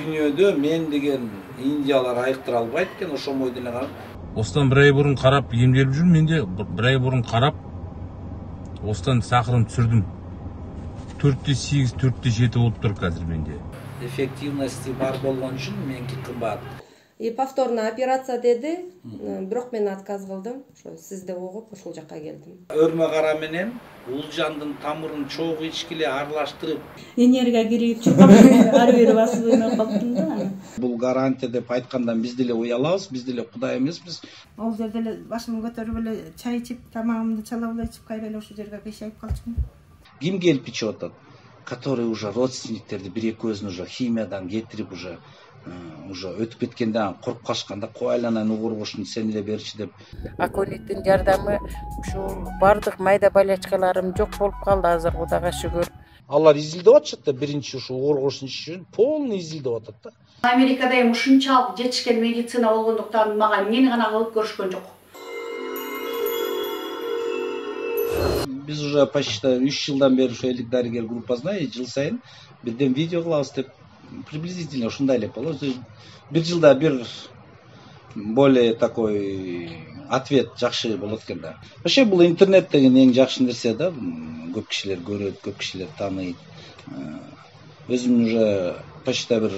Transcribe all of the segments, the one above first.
дүйнөдө мен деген индиялар айыктыра албайт экен, ошомой деле карап. Осыдан бір ай бұрын қарап емделіп жүр, менде бір ай бұрын қарап, осыдан сахарым түсірдім. 4-8, 4-7 болып тұр қазір менде. Эффективности бар болгон үчүн меники кымбат. Повторно операция деди, бирок мен отказ кылдым. Ошо сизди угуп ушул жакка келдим. Өрмө кара менен улжандын тамырын чогуу ичкиле аралаштырып, энергия кирип чыккан ар бир басып ойноп калдым да. Бул гарантия деп айткандан биз деле уялабыз, биз деле Кудай эмеспиз. Ал жерде эле башымды көтөрүп эле чай ичип, тамагымды чалап эле ичип кайра эле ошол жерге кыйшайып калчумун. Ким келип ичип атат? Который уже родственниктерди бир-экөөсүн уже химиядан кетирип уже өтүп кеткенде коруп калышканда кой айланан угургушун сен эле берчи деп. Акониттин жардамы ушул бардык майда болячкаларым жок болуп калды азыр, Кудайга шүгүр. Алар изилдеп атышат да, биринчи ушу угургушун ичишин полный изилдеп атат да. Америкада эми ушунчалык жетишкен медицина болгондуктан мага эмнени гана кылып көрүшкөн жок. Biz уже почти 3 жылдан бeri şu ellik дарыгер группасына жыл сайын бирден видео кылабыз деп приблизительно ушундай эле болот. Bir жылда bir более такой ответ жакшы болот экен да. Вообще бул интернет деген эң жакшы нерсе да. Көп кишилер көрөт, көп кишилер тааныйт. Өзүм уже почти bir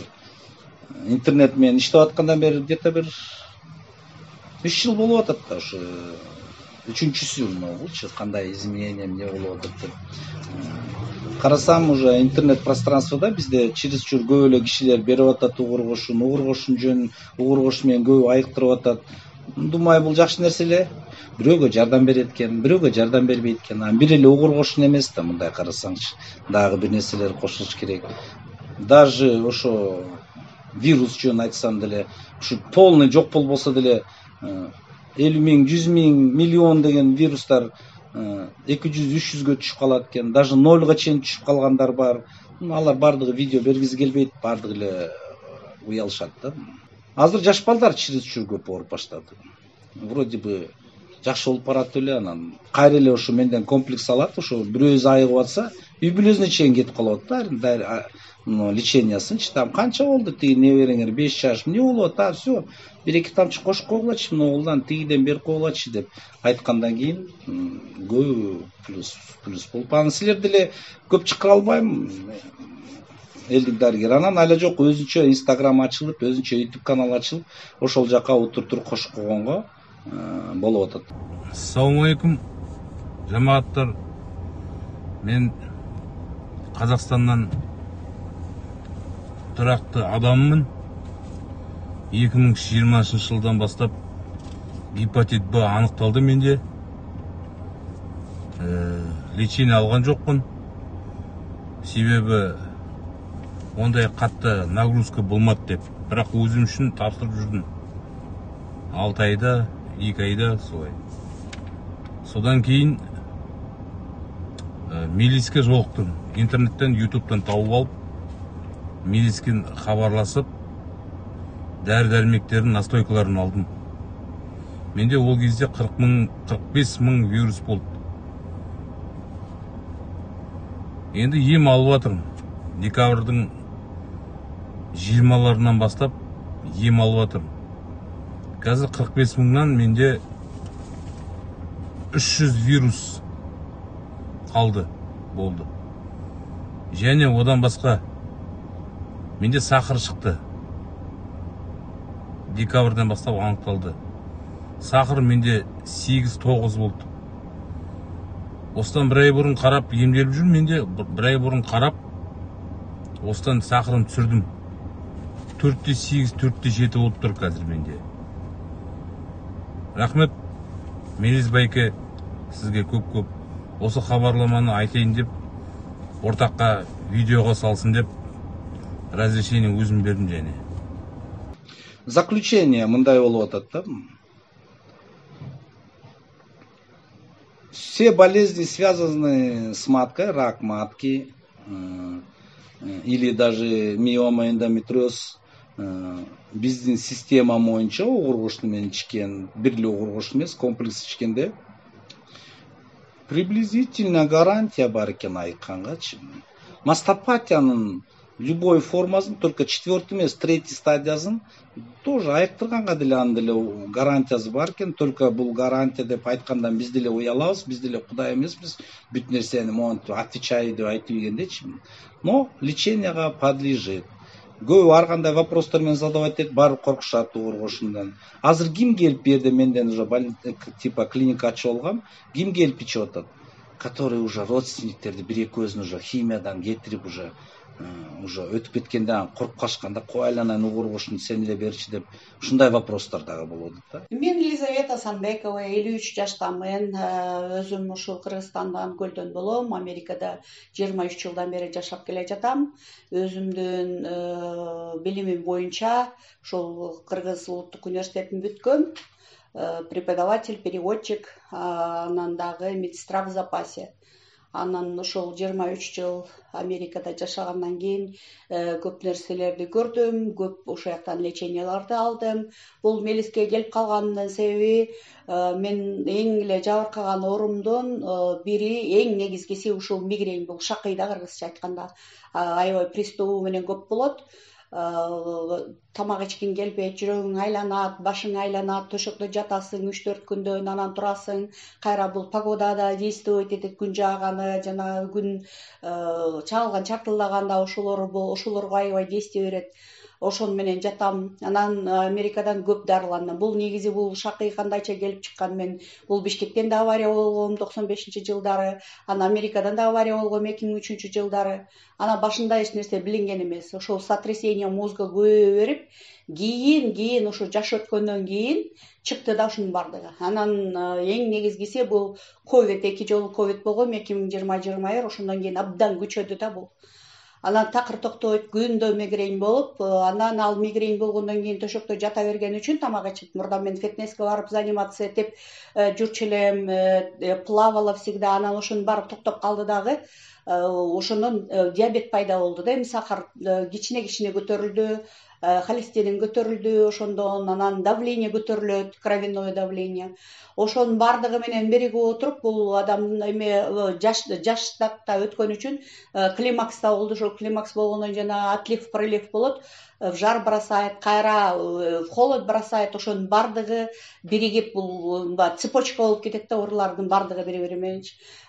интернет менен иштеп аткандан бери где-то bir 3 жыл болуп атат да ушу. Үчүнчүсү болчу, кандай изменение эмне болуп атат деп. Карасам уже интернет пространствода бизде чересчур көп эле кишилер берип атат угургушун жөн, угургуш менен көп айыктырып атат. Думай бул жакшы нерсе эле. Бирөөгө жардам берет экен, бирөөгө жардам бербейт экен. Бир эле угургушун эмес да, мындай карасаңчы. Дагы бир нерселер кошулуш керек. Даже ошо вирус жөн айтсам деле, ушу полный жок болбосо деле 50 миң, 100 миң, миллион деген вирустар 200-300-гө түшүп калат экен. Даже 0га чейин түшүп калгандар бар. Алар бардыгы видео бергизи келбейт, бардыгы эле уялышат да. Азыр жаш балдар чересчур көп ооруп баштады. Вроде бы жакшы болуп барат эле, анан кайра эле ошо менден комплекс алат, ошо бирөөзү айыгып атса, үй бүлөсүнө чейин кетип калат да. Лечениясынчы там канча болду тиги небереңер 5 жаш эмне болуп атат, всё. Bir-iki тамчы кошуп койгулачы, мына оолдан тигиден берип койгулачы деп айткандан кийин көп плюс болуп. Аны силер деле көп чакыра албайм. Элдик дарыгер анан айла жок өзүнчө Instagram ачылып, өзүнчө YouTube канал ачылып, ошол жака утур кошуп койгонго болуп атат. Ассаламу алейкум, жамааттар. Мен Казакстандан туракты адаммын. 2020 жылдан бастап гепатит Б анықталды менде. Лечение алған жоқпын. Себебі ондай қатты нагрузка болмады деп. Бірақ өзім үшін тапсырып жүрдім. 6 айда, 2 айда солай. Содан кейін милиске жолықтым. Интернеттен, ютубтан тауып алып, милискен хабарласып, дәрі-дәрмектердің настойкаларын алдым. Менде ол кезде 45 мың вирус болды. Енді ем алып жатырмын. Декабрьдің 20-ларынан бастап ем алып жатырмын. Қазір 45 мыңнан менде 300 вирус қалды, болды. Және одан басқа менде сахар шықты. Декабрьден бастап анықталды. Сахар менде 8-9 болды. Осыдан бір ай бұрын қарап емделіп жүр, менде бір ай бұрын қарап, осыдан сахарым түсірдім. 4-8, 4-7 болып тұр қазір менде. Рахмет, Мелис Байке, сізге көп-көп осы хабарламаны айтайын деп, ортаққа видеоға салсын деп, разрешение өзім бердім және. Заключение мындай болуп атат да. Все болезни, связанные с маткой, рак матки, или даже миома, эндометриоз, биздин система боюнча угургуш менен ичкен, бир эле угургуш эмес, комплекс ичкенде приблизительно гарантия бар экен айткангачы. Мастопатиянын любой формасын только четвертый эмес третий стадиясын тоже аяктырганга деле анын деле гарантиясы бар экен. Только бул гарантия деп айткандан биз деле уялабыз, биз деле кудай эмеспиз, бүт нерсени монтип отвечай деп айтып ийгендечи. Но леченияга подлежит. Көбү ар кандай вопростор менен задавать этет, баары коркушат ооруга ушундан. Азыр ким келип берди, менден уже типа клиника ачып алгам, ким келип ичип атат? Которые уже родственниктерди бир экөөсүн уже химиядан кетирип уже өтүп кеткенде коркуп калышканда кой айланайын угуруп ушуну сен эле берчи деп ушундай вопростор дагы болуп атат да. Мен Елизавета Санбекова, 53 жаштамын. Өзүм ушул Кыргызстандан Көлдөн болом. Америкада 23 жылдан бери жашап келе жатам. Өзүмдүн билимим боюнча ушул Кыргыз улуттук университетин бүткөм. Преподаватель, переводчик, анан дагы медсестра в запасе. Анан ошол 23 жыл Америкада жашагандан кийин көп нерселерди көрдүм, көп ошол жактан леченияларды алдым. Бул мелиске келип калганымдын себеби мен эң эле жабыркаган оорумдун бири, эң негизгиси ушул мигрень, бул шакыйда кыргызча айтканда. Аябай приступу менен көп болот. Тамак ичкиң келбейт, жүрөгүң айланат, башың айланат, төшөктө жатасың 3-4 күндөн, анан турасың. Кайра бул погода да действовать этет, күн жааганы жана күн чагылган чартылдаганда ошолорго аябай действие берет. Ошон менен жатам. Анан Америкадан көп дарыландым. Бул негизи бул шакый кандайча келип чыккан, мен бул Бишкектен да авария болгом 95-жылдары, анан Америкадан да авария болгом 2003-жылдары. Анан башында эч нерсе билинген эмес. Ошол сотрясение мозга көбөйө берип, кийин ошо жаш өткөндөн кийин чыкты да ушунун бардыгы. Анан эң негизгиси бул ковид, 2 жолу ковид болгом 2020-21, ошондон кийин абдан күчөдү да бул. Анан такыр токтойт, күндө мигрень болуп, анан ал мигрень болгондон кийин төшөктө жата берген үчүн тамак ичип, мурда мен фитнеске барып заниматься этип жүрчү элем, плавала всегда, анан ошонун баары токтоп калды дагы. Ошондон диабет пайда болду да, эми сахар кичине көтөрүлдү, холестерин көтөрүлдү, ошондон анан давление көтөрүлөт, кровяное давление. Ошонун бардыгы менен биригип отуруп, бул адамдын эме жаштакта өткөн үчүн климакста болду. Ошол климакс болгондон жана отлив, пролив болот, в жар бросает, кайра в холод бросает. Ошонун бардыгы биригип бул цепочка болуп кетет да, оорулардын бардыгы бири-бири менен.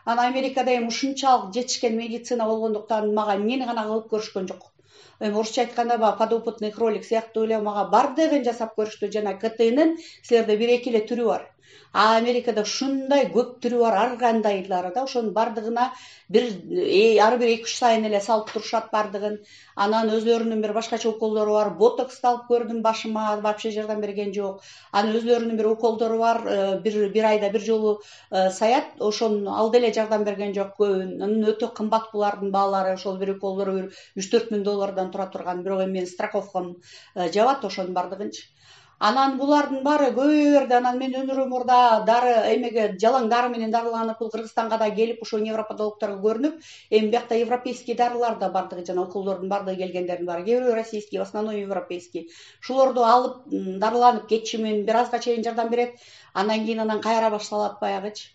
Анан Америкада эми ушунчалык жетишкен медицина болгондуктан мага эмнени гана кылып көрүшкөн жок. Эми орусча айтканда подопытный кролик сыяктуу эле мага бардыгын жасап көрүштү. Жана КТнын силерде 1-2 эле түрү бар. А Америкада ушундай көп түрү бар, ар кандайлары да. Ошонун бардыгына ар бир 2-3 сайын эле салып турушат бардыгын. Анан өзлөрүнүн бир башкача уколдору бар. Ботокс алып көрдүм, башыма вообще жардам берген жок. Анан өзлөрүнүн бир уколдору бар, бир айда бир жолу саят, ошон ал деле жардам берген жок. Анын өтө кымбат булардын баалары, ошол бир уколдору 3-4 миң доллардан тура турган. Бирок эми менин страховкам жабат ошонун бардыгынчы. Анан булардын баары көбөйө берди. Анан мен өмүрүм мурда эмеге жалаң дары менен дарыланып, бул Кыргызстанга да келип, ошо невропатологторго көрүнүп, эми биякта европейский дарылар да бардыгы, жана уколдордун бардыгы келгендердин баары. Кээ бирөө российский, в основном европейский. Ушулорду алып дарыланып кетчүмүн, бир азга чейин жардам берет. Анан кийин кайра башталат баягычы.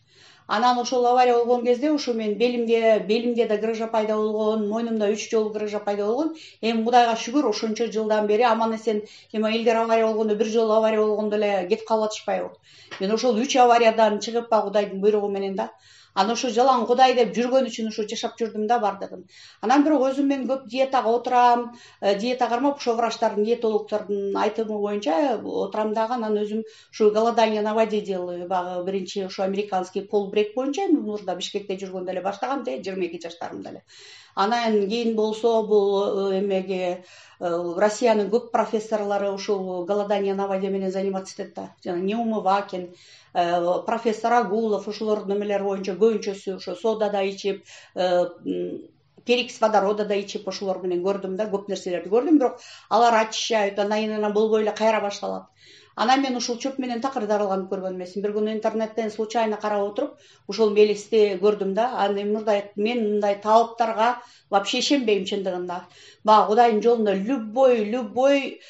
Анан ошол авария болгон кезде ушу мен белимде да грыжа пайда болгон, мойнумда 3 жолу грыжа пайда болгон. Эми Кудайга шүгүр, ошончо жылдан бери аман эсен, эми элдер авария болгондо бир жолу авария болгондо эле кетип калып атышпайбы. Мен ошол 3 авариядан чыгып Кудайдын буйругу менен да. Анан ошо жалаң Кудай деп жүргөн үчүн ошо жашап жүрдүм да бардыгын. Анан бирок өзүм мен көп диетага отурам, диета кармап, ошо врачтардын, диетологдордун айтымы боюнча отурам дагы. Анан өзүм ушу голодание на воде делаю. Багы биринчи ошо американский полбрек боюнча мурда Бишкекте жүргөндө эле баштагам, 22 жаштарымда эле. Анан кийин болсо бул эмеге Россиянын көп профессорлору ушул голодание на воде менен заниматься этет да. Жана Неумывакин, профессор Агулов, ошолордун эмелери боюнча көбүнчөсү ошо содада ичип, перекись водорода да ичип, ошолор менен көрдүм да, көп нерселерди көрдүм. Бирок алар ачышат, анан болбой эле кайра башталат. Анан мен ушул чөп менен такыр дарылганып көргөн эмесмин. Бир күнү интернеттен случайно карап отуруп, ушул мелисти көрдүм да. Аны мен мындай таалыптарга вообще ишенбейм чындыгында. Баягы Кудайдын жолунда любой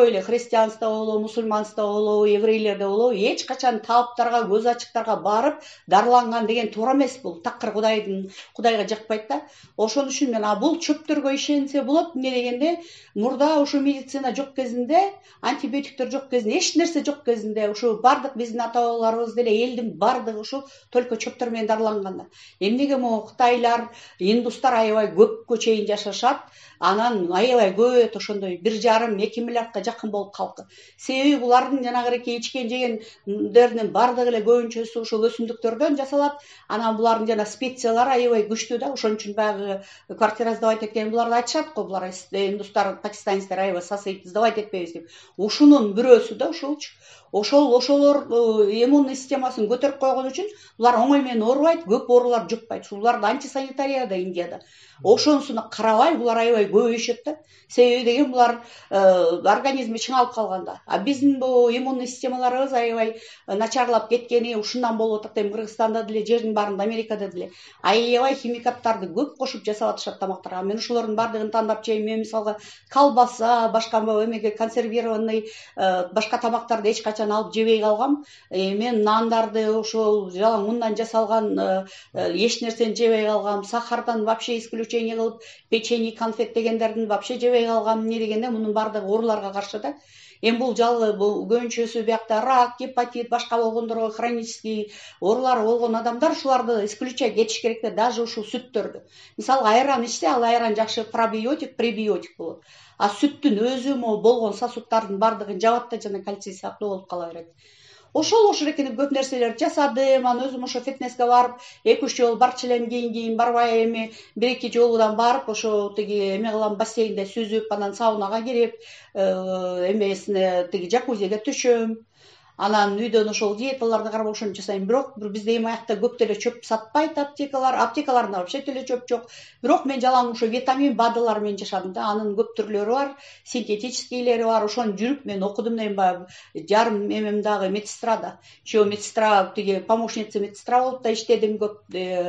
эле христианство болобу, мусульманство болобу, еврейлерде болобу, эч качан таалыптарга, көз ачыктарга барып дарыланган деген туура эмес бул. Такыр Кудайга жакпайт да. Ошон үчүн мен бул чөптөргө ишенсе болот. Эмне дегенде, мурда ушу медицина жок кезинде, антибиотиктер жок кезинде, эч нерсе жок кезинде, ушу бардык биздин ата бабаларыбыз деле, элдин бардыгы ушу только чөптөр менен дарыланган да. Эмнеге могу Кытайлар, индустар аябай көпкө чейин жашашат, анан аябай көбөйөт, ошондой 1,5-2 миллиардка жакын болуп калкы. Себеби булардын жанагыреки ичкен жегендеринин бардыгы эле көбүнчөсү ушул өсүмдүктөрдөн жасалат. Анан булардын жана специялары аябай күчтүү да. Ошон үчүн баягы квартира сдавать эткен буларды айтышат го, булар индустар, пакистанецтер аябай сасыйт, сдавать этпейбиз деп. Ушунун бирөөсү да ушулчу. Ошолор иммунный системасын көтөрүп койгон үчүн булар оңой менен оорубайт, көп оорулар жукпайт. Буларда антисанитария да Индияда. Ошонусуна карабай булар аябай көбөйүшөт да. Себеби деген булар организми чыңалып калганда. Биздин бу иммунный системаларыбыз аябай начарлап кеткени ушундан болуп атат. Кыргызстанда деле, жердин баарында, Америкада деле аябай химикаттарды көп кошуп жасап атышат тамактарга. Мен ушулордун бардыгын тандап жейм. Мен мисалга колбаса, башка эмеге консервированный башка тамактарды эч качан алып жебей калгам. Мен нандарды, ошол жалаң ундан жасалган эч нерсени жебей калгам. Сахардан вообще исключение кылып, печенье, конфет дегендердин вообще жебей калгам. Эмне дегенде, мунун бардыгы ооруларга каршы да. Эми бул жалгы көбүнчөсү биякта рак, гепатит, башка болгондорго хронический оорулары болгон адамдар ушуларды исключать этиш керек да, даже ушул сүттөрдү. Мисалга айран ичсе, ал айран жакшы пробиотик, пребиотик болот. Сүттүн өзү болгон сосудтардын бардыгын жабат да, жана кальций сыяктуу болуп кала берет. Ошол экен көп нерселер жасадым. Анан өзүм ошо фитнеске барып, 2-3 жолу барчу элем, кийин барбай эми 1-2 жолудан барып, ошо тиги эме кылам, бассейнде сүзүп, анан саунага кирип, эмесине тиги жакузиге түшөм. Анан үйдөн ошол диеталарды карап ошону жасайм. Бирок бизде эми аякта көп деле чөп сатпайт аптекаларда вообще деле чөп жок. Бирок мен жалаң ошо витамин БАДылар менен жашадым да. Анын көп түрлөрү бар, синтетическийлери бар. Ошону жүрүп мен окудум да, эми жарым эмем дагы медсестрада. Еще медсестра, тиги помощница медсестра болуп да иштедим көп,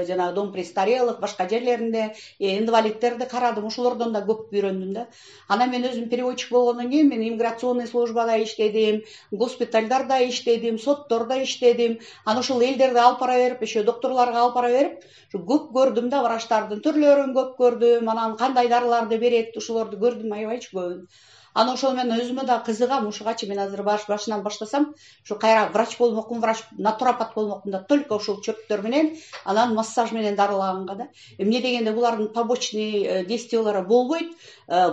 жана дом престарелых, башка жерлеринде инвалидтерди карадым. Ошолордон да көп үйрөндүм да. Анан мен өзүм переводчик болгондон кийин мен иммиграционный службада иштедим, госпитальдарда иштедим, соттордо иштедим. Анан ошол элдерди алып бара берип, еще докторлорго алып бара берип, көп көрдүм да, врачтардын түрлөрүн көп көрдүм. Анан кандай дарыларды берет, ошолорду көрдүм аябайчы көбүн. Анан ошол мен өзүмө да кызыгам, ушугачы мен азыр башынан баштасам, ушу кайра врач болмокмун, натуропат болмокмун да, только ушул чөптөр менен, анан массаж менен дарылаганга да. Эмне дегенде булардын побочный действиялары болбойт,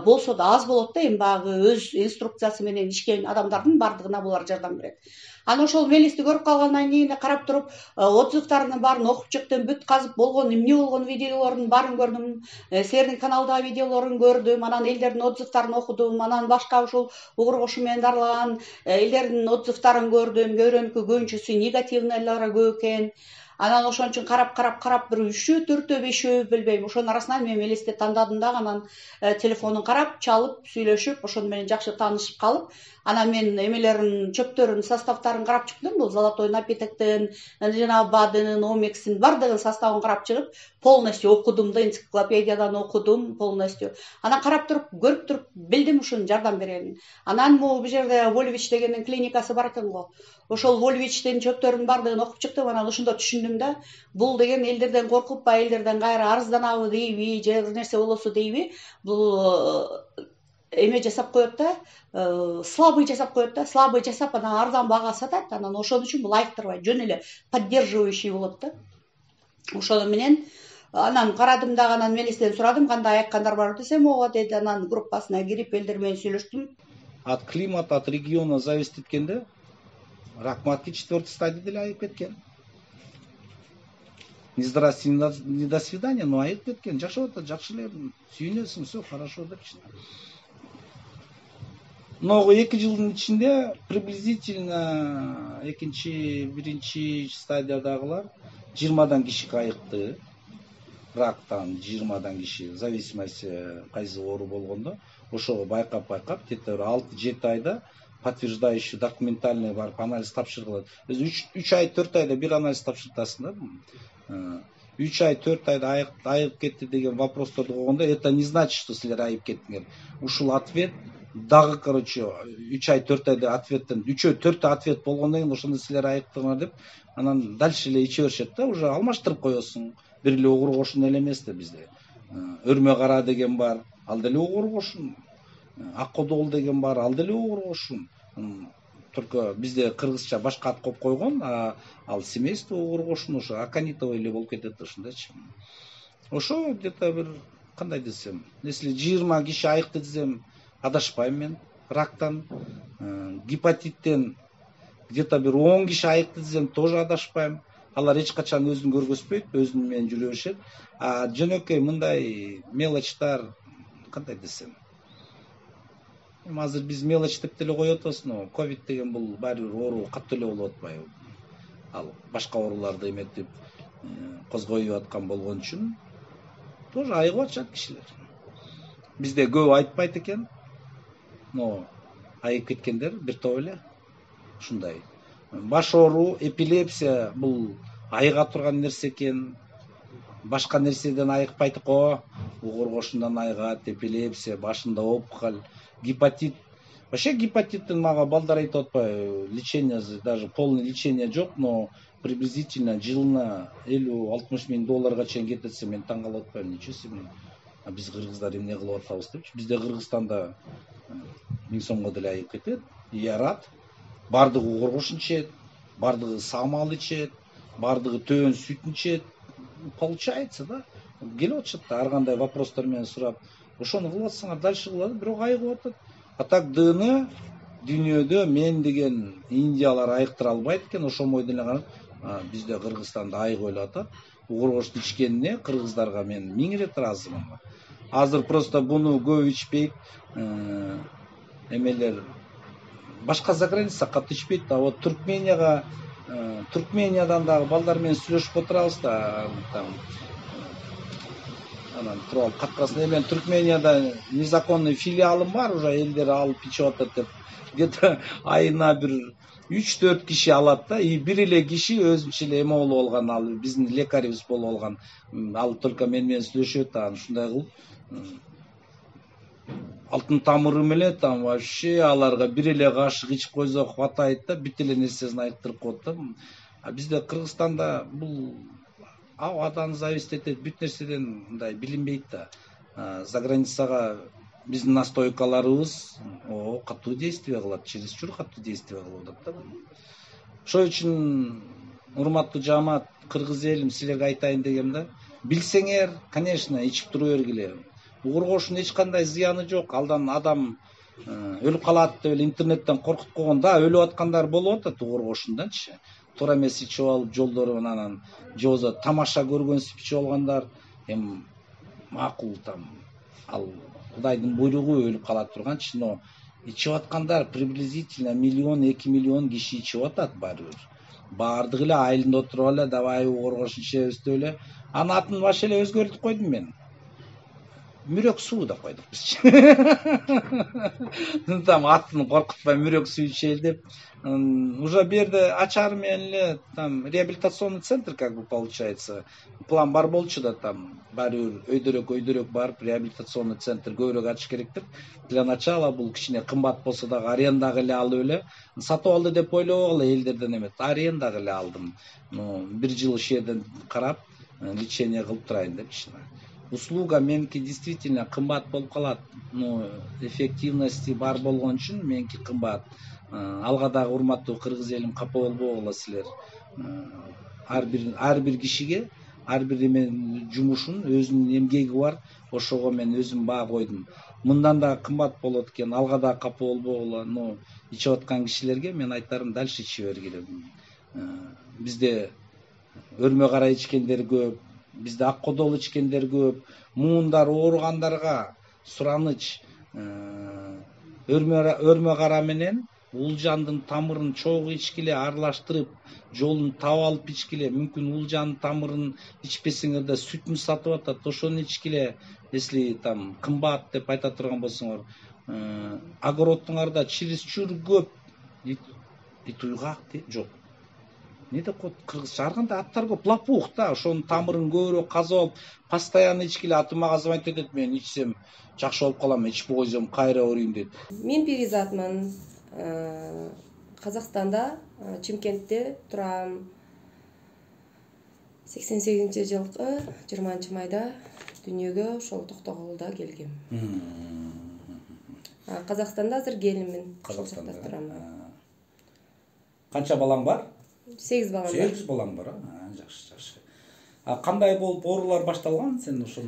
болсо да аз болот да, эми баягы өз инструкциясы менен ишкен адамдардын бардыгына булар жардам берет. Анан ошол мелисти көрүп калгандан кийин карап туруп, отзывдардын баарын окуп чыктым, бүт казып болгон, эмне болгон видеолордун баарын көрдүм, силердин каналдагы видеолорун көрдүм, анан элдердин отзывдарын окудум, анан башка ушул угур кошу менен дарылаган элдердин отзывдарын көрдүм, көрөнүкү көбүнчөсү негативныйлары көп экен. Анан ошон үчүн карап бир 3-4, 5 билбейм. Ошонун арасынан мен мелисти тандадым да, анан телефонун карап, чалып, сүйлөшүп, ошону менен жакшы таанышып калып, анан мен эмелерин, чөптөрүн составтарын карап чыктым. Бул золотой напитоктун, жана БАДынын, омексин бардыгын составын карап чыгып, полностью окудум да, энциклопедиядан окудум полностью. Анан карап туруп, көрүп туруп билдим ушунун жардам беренин. Анан бул жерде Вольвич дегендин клиникасы бар экен го. Ошол Вольвичтин чөптөрүнүн бардыгын окуп чыктым. Анан ошондо түшүндүм да, бул деген элдерден коркуп ба, элдерден кайра арызданабы дейби, же бир нерсе болосу дейби, бул эме жасап коет да, слабый жасап коет да, слабый жасап анан арзан бага сатат. Анан ошон үчүн бул айыктырбайт, жөн эле поддерживающий болот да. Ошону менен анан карадым дагы, анан мелистен сурадым, кандай айыккандар бар десем, ооба деди. Анан группасына кирип элдер менен сүйлөштүм. От климата, от региона зависит эткенде рак матки 4-й стадия деле айып кеткен. Не здрасте, не до свидания, но айып кеткен. Жашап атат, жакшы эле сүйүнөсүң, все хорошо депчи. Но 2 жылдын ичинде приблизительно биринчи стадиядагылар 20дан киши айыкты. Рактан 20дан киши, в зависимости кайсы оору болгондо, ошого байкап где-то 6-7 айда подтверждающий документальный барып анализ тапшыргыла. Өзү 3 ай 4 айда бир анализ тапшыртасың да. 3 ай 4 айда айып кетти деген вопросторду койгондо, это не значит, что силер айып кеттиңер. Ушул ответ дагы, короче, 3 ай 4 айда ответтен 3-4 ответ болгондон кийин ошондо силер айыптыңар деп, анан дальше эле иче беришет да, уже алмаштырып коесуң. Бир эле угур кошун эле эмес да bizde. Өрмө кара деген бар, ал деле угур кошун. Аккодол деген бар, ал деле угур кошун. Только bizde кыргызча башка ат коюп койгон, ал семейство угур кошун, ошо Аканитова эле болуп кетет ошондойчу. Ошо где-то бир кандай десем, если 20 киши айыкты десем, адашпайм мен. Рактан, гепатиттен где-то бир 10 киши айыкты десем, тоже адашпайм. Алар эч качан өзүн көргөзбөйт, өзүнүн менен жүрө беришет. Жөнөкөй мындай мелочтар, кандай десем, азыр биз мелочь деп деле коюп атабыз, но ковид деген бул баары бир оору катуу эле болуп атпайбы? Ал башка ооруларды эметип козгоюп аткан болгон үчүн тоже айыгып атышат кишилер. Бизде көп айтпайт экен, но айып кеткендер бир топ эле ушундай. Баш оору, эпилепсия бул айыга турган нерсе экен. Башка нерседен айыкпайт го, угур кошундан айыгат, эпилепсия, башында опухоль, гепатит. Вообще гепатиттен мага балдар айтып атпайбы, лечение, даже полное лечение жок, но приблизительно жылына 50-60 миң долларга чейин кетсе мен таң калып атпайм, ничего себе. Биз кыргыздар эмне кылып атабыз депчи. Бизде Кыргызстанда 1000 сомго деле айып кетет, ярат. Бардыгы угур кошун ичет, бардыгы самал ичет, бардыгы төөн сүтүн ичет. Получается, да? Келип атышат да, ар кандай вопростор менен сурап, ошону кылып атсаңар дальше кылат, бирок айыгып атат. А так дыны дүйнөдө мен деген Индиялар айыктыра албайт экен, ошол ойдон эле карап, бизде Кыргызстанда айыгып эле атат. Угур кошун ичкенине кыргыздарга мен 1000 рет ыраазымын. Азыр просто буну көп ичпейт, эмелер башка заграница катуу ичпейт да. Вот Туркмениядан дагы балдар менен сүйлөшүп отурабыз да, там анан туруп алып каткасын. Мен Туркменияда незаконный филиалым бар, уже элдер алып ичип атат деп. Где-то айына бир 3-4 киши алат да, и бир эле киши өзүнчө эле эме болуп алган, ал биздин лекарибиз болуп алган. Ал только менен сүйлөшөт, анан ушундай кылып алтын тамыры менен там вообще аларга бир эле кашык ичип койсо хватает да, бүт эле нерсесин айыктырып коет да. Бизде Кыргызстанда бул абадан зависит этет, бүт нерседен мындай билинбейт да. За границага биздин настойкаларыбыз катуу действие кылат, чересчур катуу действие кылып атат да. Ошол үчүн урматтуу жамаат, кыргыз элим, силерге айтайын дегем да, билсеңер, конечно, ичип тура бергиле. Угур кошунун эч кандай зыяны жок. Алдан адам өлүп калат деп эле интернеттен коркутуп койгон да, өлүп аткандар болуп атат угур кошунданчы. Туура эмес ичип алып жолдорун анан же болбосо тамаша көргөнсүп ичип алгандар, эми макул там ал Кудайдын буйругу өлүп кала турганчы, но ичип аткандар приблизительно 1-2 миллион киши ичип атат баары бир. Баардыгы эле айылында отуруп эле давай угур кошун ичебиз деп эле. Анын атын вообще эле өзгөртүп койдум мен. Мүрөк суу деп койдук биз. Там атын коркутпай мүрөк суу ичели деп. Уже берде ачар менен эле там реабилитационный центр как бы получается. План бар болчу да, там баары өйдөрөк барып реабилитационный центр көбүрөөк ачыш керек деп. Для начала бул кичине кымбат болсо дагы арендага эле алып эле сатып алды деп ойлогула элдерден эмес. Арендага эле алдым. Бир жыл ошол жерден карап лечение кылып турайын депчи. Услуга меники действительно кымбат болуп калат, но эффективности бар болгон үчүн меники кымбат. Алга дагы урматтуу кыргыз элим капа болбогула силер. Ар бир кишиге ар бир жумушун өзүнүн эмгеги бар, ошого мен өзүм баа койдум. Мындан да кымбат болот экен, алга дагы капа болбогула, но ичип аткан кишилерге мен айтарым дальше иче бергиле. Бизде өрмө кара ичкендер көп, бизде аккодол ичкендер көп, муундар ооругандарга сураныч. Өрмө кара менен улжандын тамырын чогуу ичкиле, аралаштырып, жолун таап алып ичкиле. Мүмкүн улжандын тамырын ичпесеңер да сүтүн сатып атат, ошону ичкиле. Если там кымбат деп айта турган болсоңор, огородуңарда чересчур көп ит уйгак жок. Не деп коет кыргызча арганда аттар көп, лопух да, ошонун тамырын көбүрөөк казып алып, постоянно ичкиле атым мага звонить этет, мен ичсем жакшы болуп калам, ичпей койсом кайра ооруйм дейт. Мен Перизатмын. Казакстанда, Чимкентте турам. 88-жылкы 20-майда дүйнөгө ошол Токтогулда келгем. Казакстанда азыр келинмин. Казакстанда турам. Канча балаң бар? 8 балам бар. 8 балаң бар. Жакшы. Кандай болуп оорулар башталган сен ошол?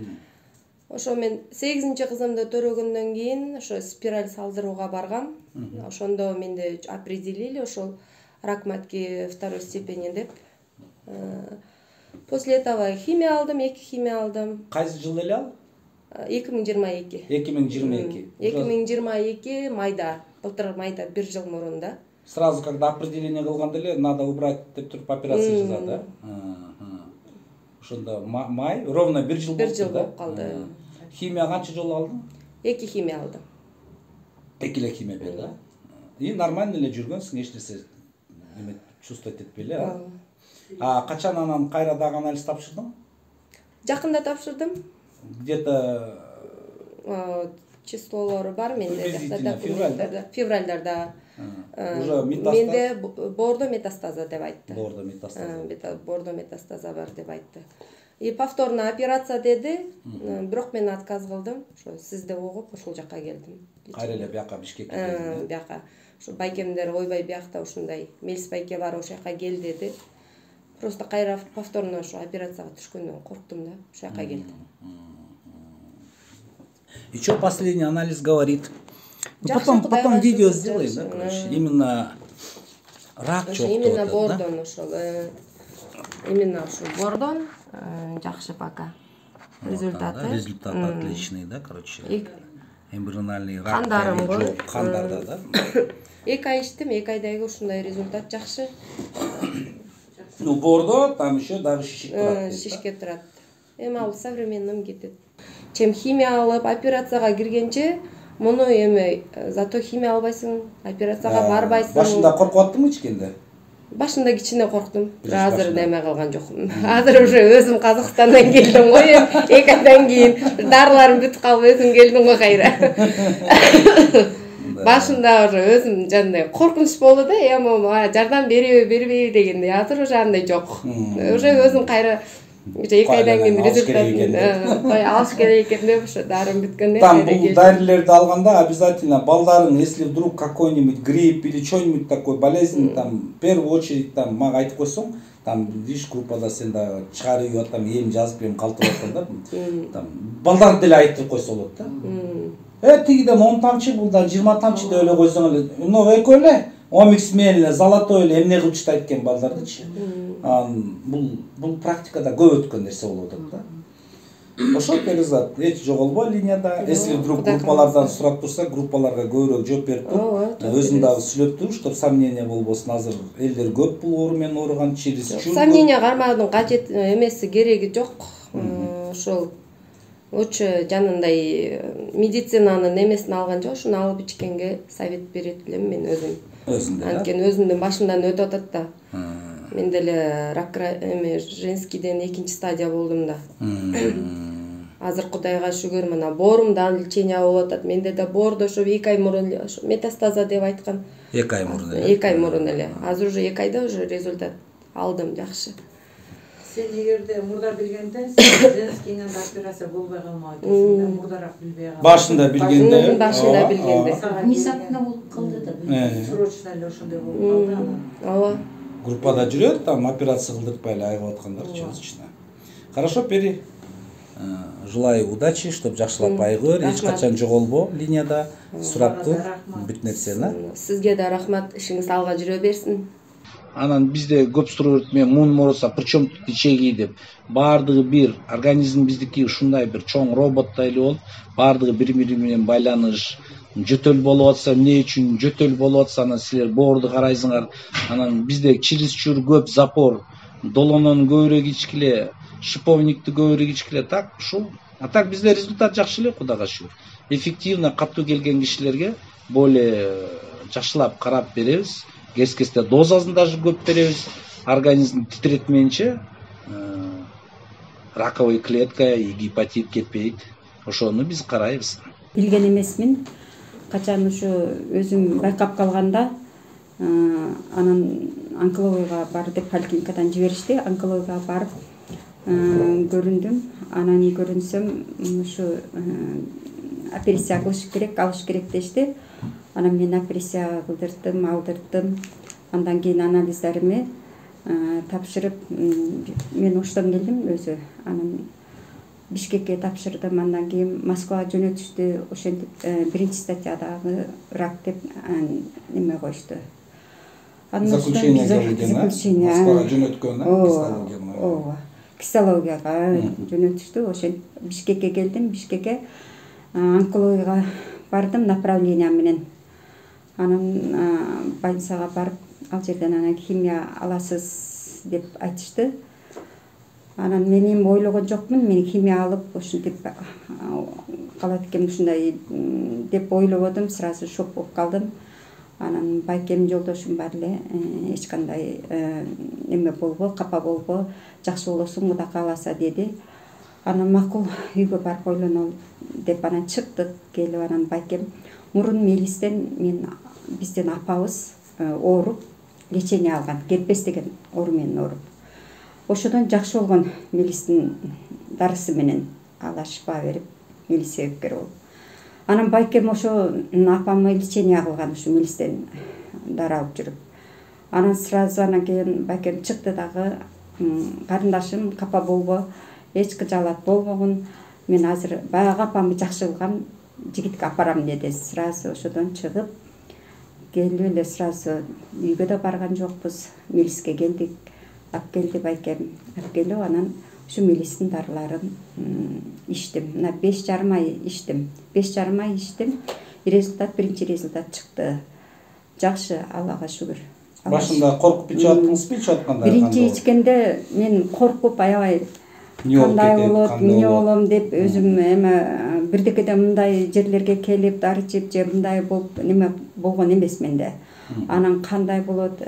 Ошо мен 8-чи кызымды төрөгөндөн кийин ошо спираль салдырууга баргам. Ошондо менде определили ошол рак матки 2 степени деп. После этого химия алдым, 2 химия алдым. Кайсы жылы эле ал? 2022. 2022. 2022 майда, былтыр майда 1 жыл мурун да. Сразу когда определение кылганда эле надо убрать деп туруп операция жасады, да? Ошондо май, ровно 1 жыл болду. 1 жыл болуп калды. Химия канча жолу алдың? 2 химия алдым. 2 эле химия берди, да? И нормально эле жүргөнсүң, эч нерсе эме чувствовать этпей эле, качан анан кайра дагы анализ тапшырдың? Жакында тапшырдым. Где-то числолору бар менде, документтерде, февральдарда. Уже метастаз? Менде бордо метастаза деп айтты. Бордо метастаза. Бордо метастаза бар деп айтты. И повторно операция деди, бирок мен отказ кылдым. Ошо сизди угуп ошол жакка келдим. Кайра эле бияка Бишкекке келдиң. Бияка. Ошо байкемдер ойбай биякта ушундай мелис байке бар, ошол жакка кел деди. Просто кайра повторно ошо операцияга түшкөндөн корктум да, ошол жакка келдим. И что последний анализ говорит? Потом видео сделаем, да, короче. Именно рак чок. Именно бордон ушул. Именно ушул бордон жакшы пока. Результаты. Результат отличный, да, короче. Эмбриональный рак. Кандарым жок, кандарда, да? 2 ай иштим, 2 айдагы ушундай результат жакшы. Ну, бордо, там еще даже шишик турат. Шишке турат. Эми ал современным кетет. Чем химия алып, операцияга киргенче, муну эми зато химия албайсың, операцияга барбайсың. Башында коркуп аттыңбы ичкенде? Башында кичине корктум. Азыр неме кылган жокмун. Азыр уже өзүм Казакстандан келдим го, 2 айдан кийин дарыларым бүтүп калып өзүм келдим го кайра. Башында уже өзүм жандай коркунуч болду да, эми жардам береби, бербейби дегенде. Азыр уже андай жок. Уже өзүм кайра 2 айдан кийин результатын алыш керек экен деп ошо дарым бүткөндөн там бул дарилерди алганда обязательно балдарын, если вдруг какой-нибудь грипп или что-нибудь такой болезнь, там в первую очередь там мага айтып койсоң, там видишь группада сен да чыгарып үйүп атам, эм жазып эм калтырып атам да. Там балдар деле айтып койсо болот да. Тигиден 10 тамчы, булдан 20 тамчы деп эле койсоң эле, ну экөө эле омикс менен эле золотой эле эмне кылып чыта экен балдардычы. Бул практикада көп өткөн нерсе болуп атат да. Ошол Перизат эч жоголбо линияда. Если вдруг группалардан сурап турса, группаларга көбүрөөк жооп берип туруп, өзүң дагы сүйлөп туруп, чтобы сомнение болбосун. Азыр элдер көп бул оору менен ооруган, чересчур. Сомнение кармаудун кажет эмеси, кереги жок. Ошол лучше жанындай медицинанын эмесин алган жок, ушуну алып ичкенге совет берет элем мен өзүм. Анткени өзүмдүн башымдан өтүп атат да. Мен деле рак женскийден 2-чи стадия болдум да. Азыр Кудайга шүгүр, мына боорумдан лечение болуп атат. Менде да боордо ошо 2 ай мурун метастаза деп айткан. 2 ай мурун эле. 2 ай мурун эле. Азыр уже 2 айда уже результат алдым жакшы. Сен эгерде мурда билгенде, женскийден операция болбой калмак экенсиң, мурдараак билбей калдың. Башында билгенде. Башында билгенде. Внезапно болуп калды да. Срочно эле ошондой болуп калды анан. Ооба. Группада жүрөт, там операция кылдыртпай эле айыгып аткандар чыгычына. Хорошо, Пери. Желаю удачи, чтобы жакшылап айыгыр, эч качан жоголбо линияда, сурап тур, бүт нерсени. Сизге да рахмат, ишиңиз алга жүрө берсин. Анан бизде көп суроо берет, мен мун мороса, причем тут ичеги деп. Бардыгы бир, организм биздики ушундай бир чоң роботтой эле болуп, бардыгы бири-бири менен байланыш. Жөтөл болуп атса, эмне үчүн жөтөл болуп атса, анан силер боорду карайсыңар. Анан бизде чересчур көп запор, долонон көбүрөөк ичкиле, шиповникти көбүрөөк ичкиле, так ушул А так бизде результат жакшы эле, Кудайга шүгүр. Эффективно катуу келген кишилерге более жакшылап карап беребиз. Кез-кезде дозасын даже көп беребиз. Организм титретмейинче раковый клетка, гепатит кетпейт. Ошону биз карайбыз. Билген эмесмин. Качан ушу өзүм байкап калганда анан онкологияга бар деп поликлиникадан жиберишти. Онкологияга барып көрүндүм. Анан көрүнсөм ушу операция кылыш керек, алыш керек дешти. Анан мен операция алдырдым. Андан кийин анализдерими тапшырып, мен Оштон келдим өзү. Анан Бишкекке тапшырдым, андан кийин Москвага жөнөтүштү. Ошентип биринчи статьядагы рак деп неме койушту. Заключение Москвага жөнөткөн, ооба. Кистологияга жөнөтүштү. Ошентип Бишкекке келдим. Бишкекке онкологияга бардым направление менен. Анан больницага барып, ал жерден анан химия аласыз деп айтышты. Анан мен эми ойлогон жокмун, мен химия алып ушинтип калат экен ушундай деп ойлободум, сразу шок болуп калдым. Анан байкем жолдошум бар эле, эч кандай эме болбо, капа болбо, жакшы болосуң, Кудай кааласа деди. Анан макул, үйгө барып ойлонолу деп анан чыктык, келип анан байкем мурун Мелистен бизден апабыз ооруп лечение алган, герпес деген оору менен ооруп. Ошодон жакшы болгон Мелистин дарысы менен ала шифа берип, Мелис себепкер болуп. Анан байкем ошо апамы лечение кылган, ушу Мелистен дары алып жүрүп. Анан сразу анан кийин байкем чыкты дагы, карындашым капа болбо, эч кыжаалат болбогун. Мен азыр баягы апамы жакшы кылган жигитке апарам деди. Сразу ошодон чыгып келип эле сразу үйгө да барган жокпуз. Мелиске келдик. Ап келди байкем. Ап келип анан ушу Мелистин дарыларын ичтим. Мына 5,5 ай ичтим. 5,5 ай ичтим. Биринчи результат чыкты. Жакшы, Аллага шүгүр. Башында коркуп ичаттыңызбы, ичатканда? Биринчи ичкенде мен коркуп аябай кандай болот, эмне болом деп өзүм эме бирдекеде мындай жерлерге келип дары ичип же мындай болуп неме болгон эмес менде. Анан кандай болот,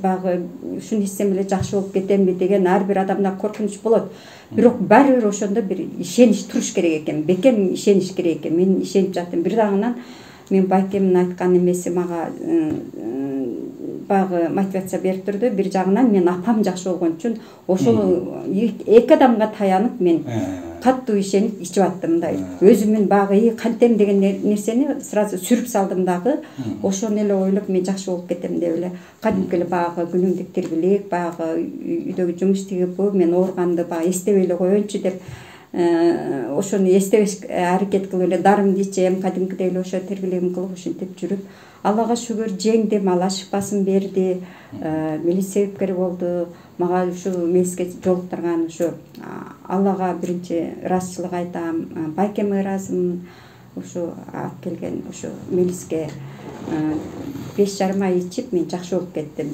багы ушуну ичсем эле жакшы болуп кетемби деген ар бир адамда коркунуч болот. Бирок баары бир ошондо бир ишенич туруш керек экен. Бекем ишенич керек экен. Мен ишенип жаттым. Бир дагынан мен байкемдин айткан эмеси мага багы мотивация берип турду. Бир жагынан мен апам жакшы болгон үчүн ошол эки адамга таянып мен катуу ишенип ичип аттым мындай. Өзүмүн багы кантем деген нерсени сразу сүрүп салдым дагы. Ошону эле ойлоп мен жакшы болуп кетем деп эле. Кадимки эле багы күнүмдүк тирбилик, багы үйдөгү жумуш тигип, мен ооруганды багы эстебей эле коеюнчу деп ошону эстебеш аракет кылып эле дарымды ичем, кадимкидей эле ошо тирбилигим кылып ушинтип жүрүп, Аллага шүгүр жеңдим, Алла шифасын берди. Мелис себепкер болду. Мага ушу Мелиске жолуктурган ушу Аллага биринчи ыраазычылык айтам. Байкеме ыраазымын. Ушу алып келген ушу Мелиске 5,5 ай ичип мен жакшы болуп кеттим.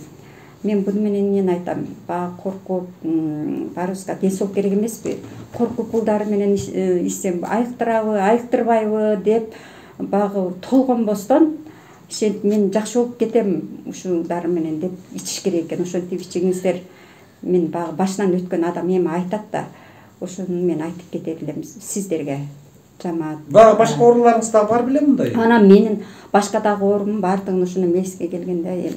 Мен буну менен эмнени айтам? Баа коркуп, баарыбызга ден соолук керек эмеспи? Коркуп бул дары менен ичсем айыктырабы, айыктырбайбы деп багы толгонбостон мен жакшы болуп кетем ушул дары менен деп ичиш керек экен. Ошентип ичиңиздер. Мен багы башынан өткөн адам эми айтат да. Ошону мен айтып кетет элем сиздерге. Жамаат. Багы башка ооруларыңыз да бар беле мындай? Анан менин башка дагы оорум бардыгын ушуну Мелиске келгенде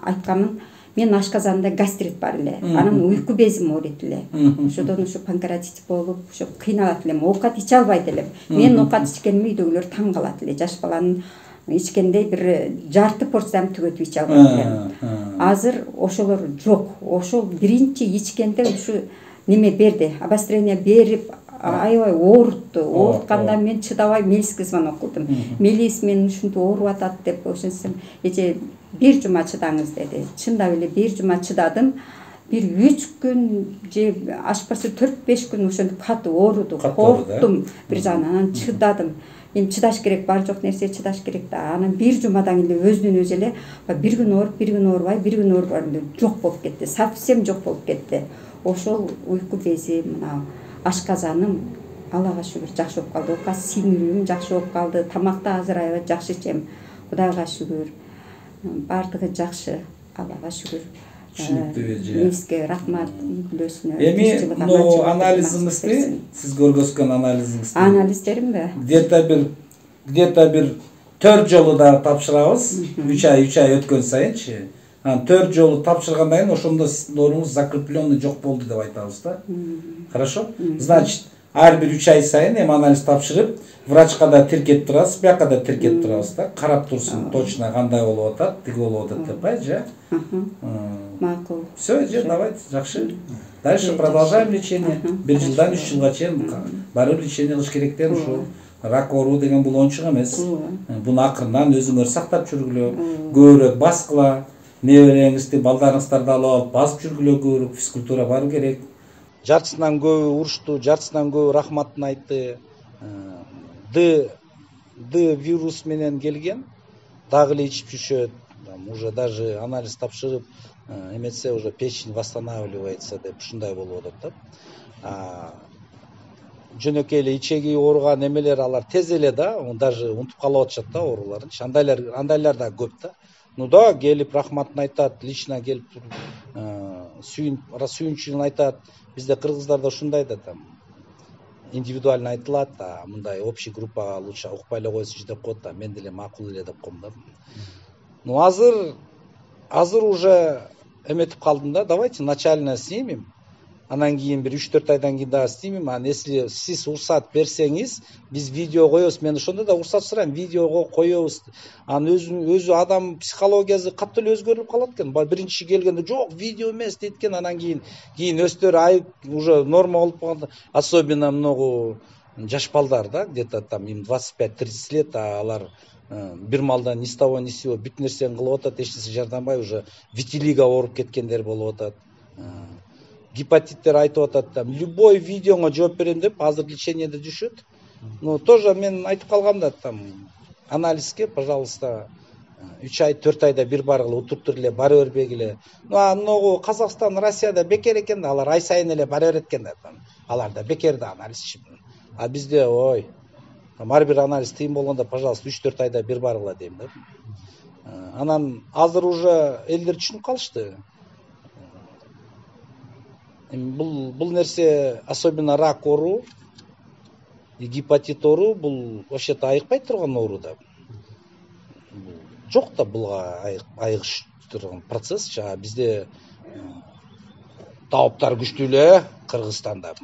айтканмын. Мен ашказанында гастрит бар эле. Анан уйку безим ооруйт эле. Ошодон ушу панкреатит болуп, ушу кыйналат элем. Оокат иче албайт элем. Мен оокат ичкениме үйдөгүлөр таң калат эле. Жаш баланын ичкенде бир жарты порцияны түгөтүп иче албайт элем. Азыр ошолор жок. Ошол биринчи ичкенде ушу неме берди. Обострение берип, аябай оорутtu. Оорутканда мен чыдабай Мелиске звонок кылдым. Мелис мен ушинтип ооруп атат деп ошентсем, эже бир жума чыдаңыз деди. Чындап эле бир жума чыдадым. Бир 3 күн же ашпаса 4-5 күн ошентип катуу оорудум, корктум. Бир жагынан анан чыдадым. Эми чыдаш керек, бар жок нерсе чыдаш керек да. Анан бир жумадан эле өзүнөн өзү эле бир күн ооруп, бир күн оорубай, бир күн оорубай жок болуп кетти. Совсем жок болуп кетти. Ошол уйку бези, мына ашказаным Аллага шүгүр жакшы болуп калды. Указ сиңирүүм жакшы болуп калды. Тамакты азыр аябай жакшы ичем. Кудайга шүгүр. Бардыгы жакшы. Аллага шүгүр. Миске рахмат үлгүлөсүнө. Эми мына анализиңизди, сиз көргөзгөн анализиңизди. Анализдеримби? Где-то бир 4 жолу да тапшырабыз. 3 ай өткөн сайынчы. 4 жолу тапшыргандан кийин ошондо сиздин ордуңуз закрепленный жок болду деп айтабыз да. Хорошо? Значит, ар бир 3 ай сайын эми анализ тапшырып, врачка да тиркеп турасыз, бияка да тиркеп турабыз да. Карап турсун точно кандай болуп атат, тиги болуп атат деп айчы. Макул. Все, давайте, жакшы. Дальше продолжаем лечение. 1 жылдан 3 жылга чейин барып лечение кылыш керек деп ушул. Рак оору деген бул оңчук эмес. Буну акырынан өзүңөр сактап жүргүлө, көбүрөөк баскыла, небереңизди, балдарыңыздарды алып алып басып жүргүлө, көбүрөөк физкультура баруу керек. Жартысынан көбү урушту, жартысынан көбү рахматын айтты. Д вирус менен келген, дагы эле ичип жүрүшөт. Уже даже анализ тапшырып, эметсе уже печень восстанавливается деп ушундай болуп атат да. Жөнөкөй эле ичеги ооруган эмелер алар тез эле да, даже унутуп калып атышат да ооруларын. Андайлар да көп да. Ну да, келип рахматын айтат, лично келип сүйүнчүлүгүн айтат. Бизде кыргыздарда ушундай да там индивидуально айтылат, мындай общий группага лучше укпай эле койсунчу деп коет да, мен деле макул эле деп коем да. Ну азыр уже эметип калдым да, давайте начально снимем. Анан кийин бир 3-4 айдан кийин дагы снимем. Если сиз уруксат берсеңиз, биз видео коебуз. Мен ошондо да уруксат сурайм, видеого коебуз. Анан өзү адам психологиясы катуу эле өзгөрүп калат экен. Биринчи келгенде жок, видео эмес дейт экен. Анан кийин өздөрү айып уже норма болуп калганда, особенно многу жаш балдар да, где-то там им 25-30 лет, алар бир малдан ни с того ни с сего бүт нерсени кылып атат, эч нерсе жардамбай, уже витилиго ооруп кеткендер болуп атат. Гепатиттер айтып атат да, любой видеоңо жооп берем деп азыр лечениеде жүрүшөт. Ну тоже мен айтып калгам да, там анализге, пожалуйста, 3 ай 4 айда бир баргыла, утуруп эле бара бербегиле. Многу Казакстан, Россияда бекер экен да, алар ай сайын эле бара берет экен да. Алар да бекер да анализчи. А бизде ой, ар бир анализ тыйын болгондо, пожалуйста, 3-4 айда бир баргыла дейм да. Анан азыр уже элдер түшүнүп калышты. Бул нерсе, особенно рак оору, гепатит оору, бул вообще-то айыкпай турган оору да. Жок да булга айыгыш турган процесс. Бизде тауптар күчтүү эле Кыргызстанда.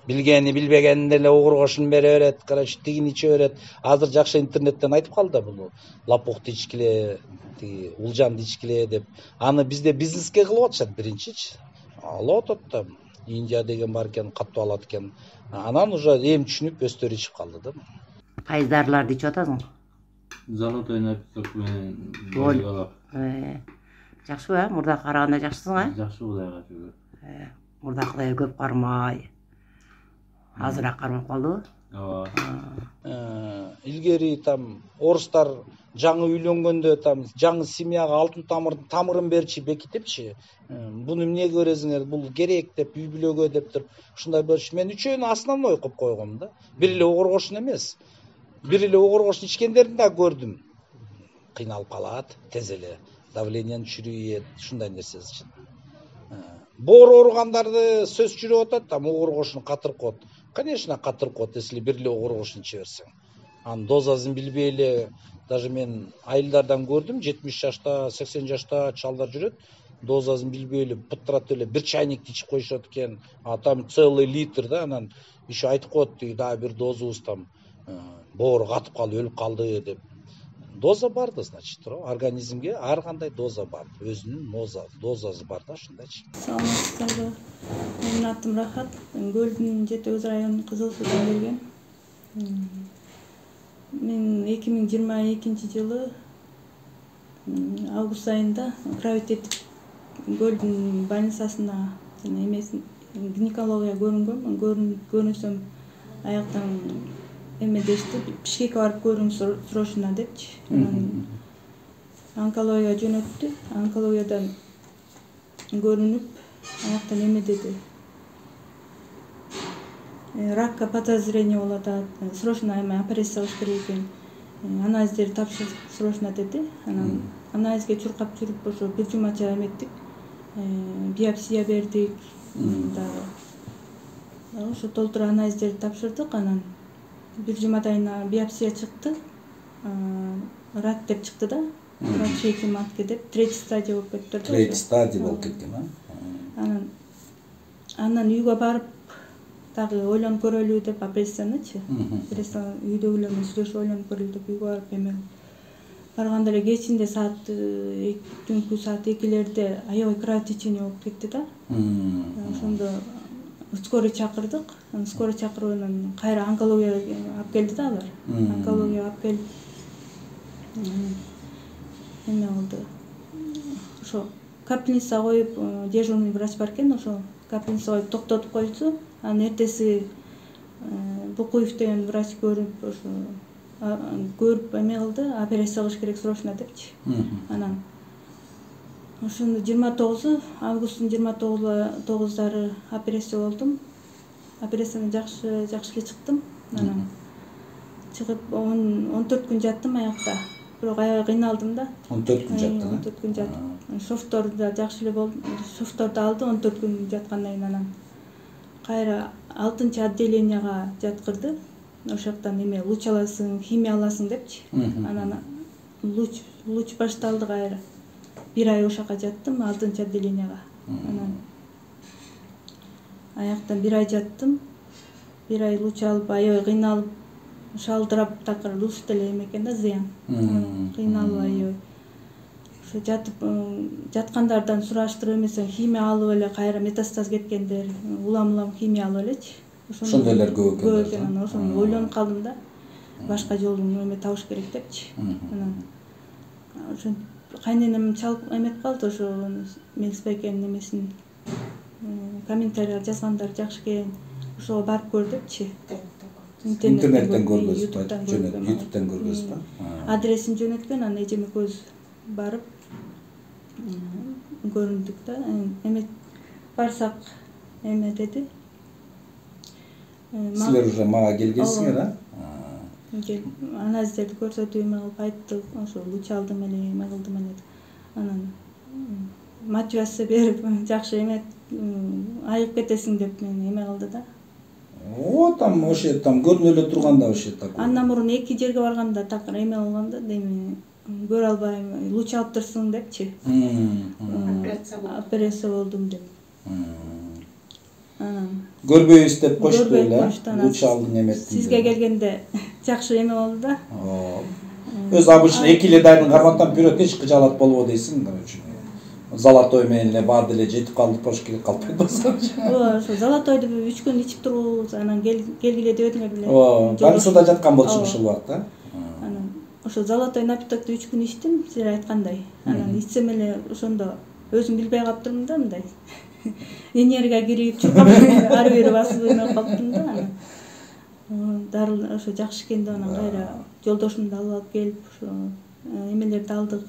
Билгени билбегенин деле угургошун бере берет, короче, тигини иче берет. Азыр жакшы интернеттен айтып калды да бул лапукту ичкиле, улжанды ичкиле деп. Аны бизде бизнеске кылып атышат биринчичи. Алып атат да, Индия деген бар экен, катуу алат экен. Анан уже эми түшүнүп өздөрү ичип калды да. Кайсы дарыларды ичип атасың? Золотой напиток менен. Жакшыбы, мурдага караганда жакшысың, Жакшы, Кудайга шүгүр. Мурдакыдай көп кармай. Азыраак кармап калдыбы? Илгери там орустар жаңы үйлөнгөндө там жаңы семьяга алтын тамырын берчи бекитипчи. Буну эмнеге бересиңер? Бул керек деп, үй бүлөгө деп туруп ушундай берчи. Мен үчөөнү основной кылып койгом да. Бир эле угургошун эмес. Бир эле угургошун ичкендерин да көрдүм. Кыйналып калат, тез эле давлениени түшүрүп, ушундай нерсе үчүн. Боор ооругандарды сөз жүрүп атат, там угургошун катырып коет. Конечно, катырып коет, если бир эле угургошун иче берсең. Анын дозасын билбей эле, даже мен айылдардан көрдүм, 70 жашта, 80 жашта чалдар жүрөт, дозасын билбей эле, пыттырат эле бир чайникти ичип коюшат экен, там целый литр да, анан еще айтып коет, да бир дозубуз там боору катып калып өлүп калды деп. Доза бар да, значит, организмге ар кандай доза бар, өзүнүн дозасы бар да, ушундайчы. Саламатсыздарбы? Менин атым Рахат, Көлдүн Жети Көз районунун Кызыл Судан келген. Мен 2022 жылы август айында приоритеттик Көлдүн больницасына гинекология көрүнгөм. Көрүнсөм аяктан эме дешти, Бишкекке барып көрүң срочно депчи. Онкологияга жөнөттү. Онкологиядан көрүнүп, аяктан эме деди. ракка подозрение болуп атат, срочно эме операция кылыш керек экен. Анализдерди тапшырдык срочно деди. Анан анализге чуркап жүрүп ошо бир жумача эметтик. Биопсия бердик. Дагы ошо толтура анализдерди тапшырдык. Анан бир жумадан кийин биопсия чыкты. Рак деп чыкты да. Рак матка деп, третий стадия болуп кетти. Третий стадия болуп кеткен, Анан үйгө барып дагы ойлонуп көрөлү деп операциянычы. Операция үйдө эле сүйлөшүп ойлонуп көрөлү деп үйгө барып эме барганда эле кечинде саат түнкү саат 2-лерде аябай кровотечение болуп кетти да. Ошондо скорый чакырдык. Скорый чакырып анан кайра онкологияга алып келди да алар. Онкологияга алып келип эме болду. Ошо капельница коюп, дежурный врач бар экен, ошо капельница коюп токтотуп койду. Анан эртеси Букуев деген врач көрүп, ошо көрүп эме кылды, операция кылыш керек срочно депчи. Анан ошондо 29 августтун 29-дары операция болдум. Операциядан жакшы эле чыктым. Анан чыгып 14 күн жаттым аякта. Бирок аябай кыйналдым да. 14 күн жаттым. 14 күн жаттым. Шофтор да жакшы эле болду. Шофторду алды 14 күн жаткандан кийин анан кайра 6-чы отделенияга жаткырды. Ошол жактан эме луч аласың, химия аласың депчи. Анан луч башталды кайра. 1 ай ошо жака жаттым 6-чы отделенияга. Анан аяктан 1 ай жаттым. 1 ай луч алып, аябай кыйналып, шалдырап такыр луч деле эме экен да, зыян. Кыйналып аябай. Ошо жатып жаткандардан сураштырып эмесең, химия алып эле кайра метастаз кеткендер, улам химия алып элечи. Ошондойлор көп экен. Анан ошону ойлонуп калдым да. Башка жолун эме табыш керек депчи. Анан ошо кайненем чалып эметип калды, ошо Мексбекенин эмесин комментарий жазгандар жакшы экен. Ошого барып көр депчи. Интернеттен көргөзүп, YouTube'дан көргөзүп. Адресин жөнөткөн, анан эжеме көз барып көрүндүк да. Эме барсак эме деди. Силер уже мага келгенсиңер, анализдерди көрсөтүп эме кылып айтты, ошо луч алдым эле, эме кылдым эле. Анан мотивация берип, жакшы эме айыгып кетесиң деп мени эме кылды да. Там ошо там көрүнө эле турганда ошо такой. Андан мурун 2 жерге барганда такыр эме кылганда, эми көрө албайм, луч алып турсуң депчи. Операция болдум деп. Көрбөйбүз деп кошту эле. Луч алдың эметтин. Сизге келгенде жакшы эме болду да. Өз обычно 2 дайдын кармактан бирөө эч кыжалат болбо дейсиң, короче. Золотой менен эле барды эле жетип калды, пош келип калып койбосо. Ошо золотойду 3 күн ичип туруп, анан келгиле дебедиңер беле. Больницада жаткан болчумун ушул убакта. Анан ошо золотой напитокду 3 күн ичтим, силер айткандай. Анан ичсем эле ошондо өзүм билбей калыптырмын да мындай. Энергия кирип, чуркап ары бери басып эме калыптым да. Дарыл ошо жакшы экен деп анан кайра жолдошумду алып келип, ошо эмелерди алдык.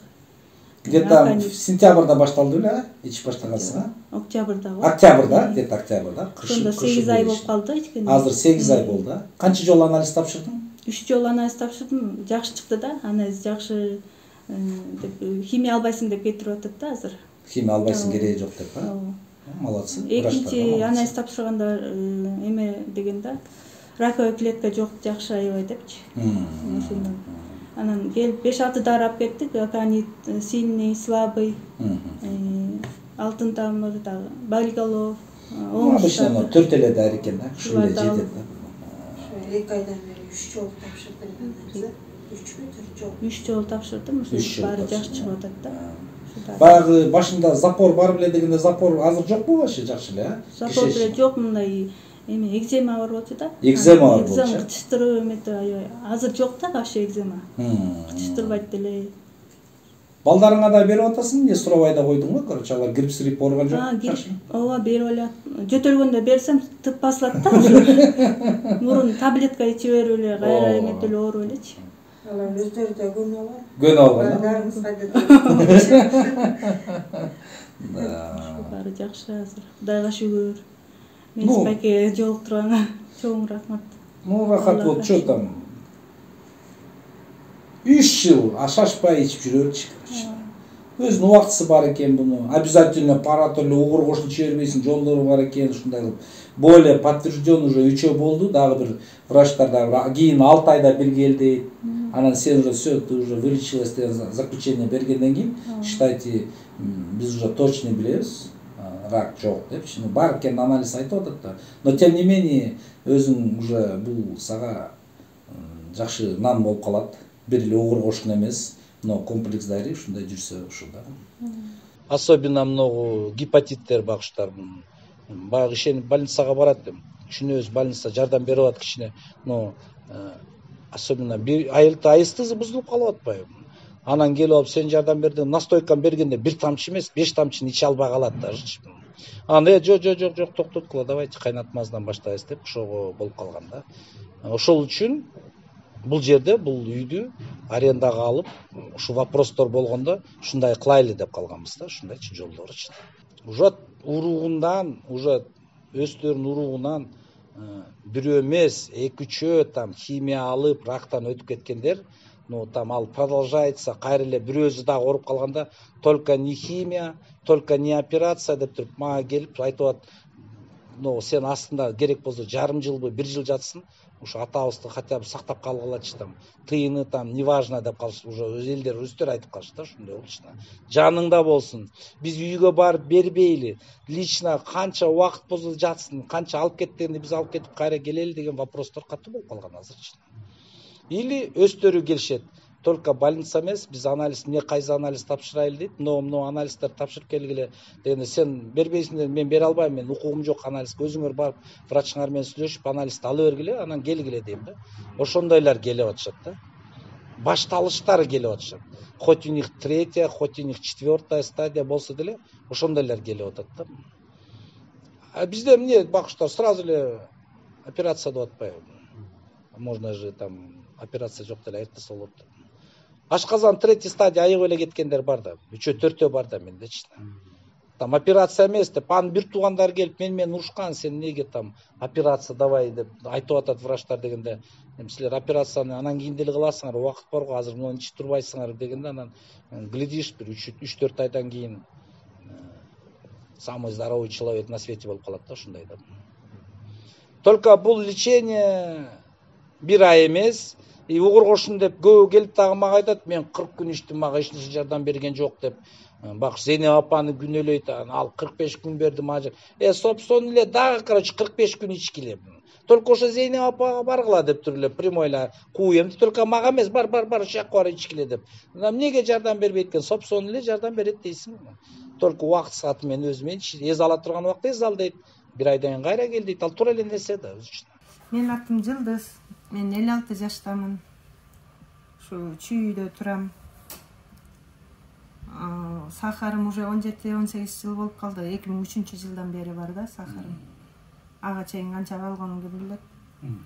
Где-то сентябрда башталды эле, ичип баштагансыңа? Октябрда. Октябрда, где-то октябрда. Ошондо 8 ай болуп калды ичкенде. Азыр 8 ай болду. Канча жолу анализ тапшырдың? 3 жолу анализ тапшырдым, жакшы чыкты да. Анализ жакшы деп химия албайсың деп кетирип атат да азыр. Химия албайсың, кереги жок деп, Молодцы. Экинчи анализ тапшырганда эме деген да. Раковая клетка жок, жакшы аябай депчи. Ошондон. Анан келип 5-6 дары алып кеттик. Аканит сильный, слабый. Алтын тамыр дагы, болиголов. Обычно 4 эле дары экен да. Ушул эле жетет да. 2 айдан бери 3 жолу тапшырдым анализди. 3 жолу тапшырдым, ошо баары жакшы чыгып атат да. Баягы башында запор бар беле дегенде запор азыр жокпу вообще жакшы эле, Запор деле жок, мындай эме экзема бар болчу да. Экзема бар болчу. Экзема кычтырып эметип аябай. Азыр жок да вообще экзема. Кычтырбайт деле. Балдарыңа да берип атасың, не суробай да койдуңбу? Короче, алар кирип сирип ооруган жок. Ооба, берип эле. Жөтөлгөндө берсем тып басылат да. Мурун таблетка ичип берип эле, кайра эметип эле ооруп элечи. Алар өздөрү да көнүп алган. Көнүп алган. Балдарыбызга да. Баары жакшы азыр. Кудайга шүгүр. Мен спайке жолуктурган. чоң рахмат. Рахат вот что там 3 жыл ашашпай ичип жүрөрчү. Өзүнүн убактысы бар экен буну. Обязательно паратоле угур кошулуп жибербейсиң, жолдору бар экен, ушундай кылып. Более подтвержден уже 3 болду, дагы бир врачтар дагы кийин 6 айда бир келди. Анан сен уже все, ты уже вылечилась деген заключение бергенден кийин, считайте, биз уже точно билебиз, рак жок деп. Бар экен анализ айтып атат да. Но тем не менее, өзүң уже бул сага жакшы нан болуп калат. Бир эле угур кошкун эмес, но комплекс дари ушундай жүрсө ушул да. Особенно много гепатиттер багыштар. Баягы ишенip больницага барат деп. Кичине больница жардам берип атат кичине, но особенно айыстызы бузулуп калып атпайбы. Анан келип алып сен жардам бердиң, настойканы бергенде 1 тамчы эмес, 5 тамчыны иче албай калат даже. Анда жок токтоткула, давайте кайнатмаздан баштайбыз деп ошого болуп калган да. Ошол үчүн бул жерде, бул үйдү арендага алып, ушу вопростор болгондо ушундай кылайлы деп калганбыз да, ушундайчы жолдорчу. Уже уругундан, уже өздөрүнүн уругунан бирөө эмес, 2-3 там химия алып, рактан өтүп кеткендер, ну там ал продолжается, кайра эле бирөөсү дагы ооруп калганда, только не химия, только не операция деп туруп мага келип айтып атат. Ну сен астында керек болсо жарым жылбы, 1 жыл жатсын, ушу атабызды хотя бы сактап калгылачы там, тыйыны там неважно деп калышты, уже элдер өздөрү айтып калышты да, ушундай болчу. Жаныңда болсун. Биз үйгө барып бербейли. Лично канча убакыт болсо жатсын, канча алып кет дегенде биз алып кетип кайра келели деген вопростор катуу болуп калган азырчы. Или өздөрү келишет. Только больница эмес, биз анализ, мне кайсы анализ тапшырайлы дейт, но анализдер тапшырып келгиле дегенде сен бербейсиң, мен бере албайм, мен укугум жок анализге, өзүңөр барып врачыңар менен сүйлөшүп анализди ала бергиле, анан келгиле дейм да. Ошондойлар келип атышат да. Башталыштары келип атышат. Хоть у них 3-я, хоть у них 4-я стадия болсо деле, ошондойлар келип атат да. А бизде эмне багыштар сразу эле операция деп атпайбы. Можно же там операция жок деле айтса болот. Ашказан 3-я стадия айыгып эле кеткендер бар да, 3-4 бар да мендечи. Там операция эмес деп, анын бир туугандары келип мен урушкан, сен эмнеге там операция давай деп айтып атат врачтар дегенде, силер операцияны анан кийин деле кыласыңар, убакыт бар го, азыр муну ичип турбайсыңар дегенде, анан глядишь бир 3-4 айдан кийин самый здоровый человек на свете болуп калат да, ушундай да. Только бул лечение 1 ай эмес, угур кошун деп көбү келип дагы мага айтат, мен 40 күн иштим, мага эч нерсе жардам берген жок деп. Бак Зейнеп апаны күнөөлөйт, ал 45 күн берди мага. Собственно эле дагы, короче, 45 күн ичкиле. Только ошо Зейнеп апага баргыла деп тур эле, прямойла кууем, только мага эмес, бар ошояка бар ичкиле деп. Эмнеге жардам бербейт экен? Собственно эле жардам берет дейсиң. Только убакыт сааты мен өзүмө эз ала турган убакта эз ал дейт. 1 айдан кийин кайра кел дейт. Ал туура эле нерсе да өзү. Мен атым Жылдыз. Мен 56 жаштамын. Şu Чүйдө турам. Сахарым уже 17-18 жыл болуп калды. 2003-жылдан бери бар да сахарым. Ага чейин канча алганымды билет.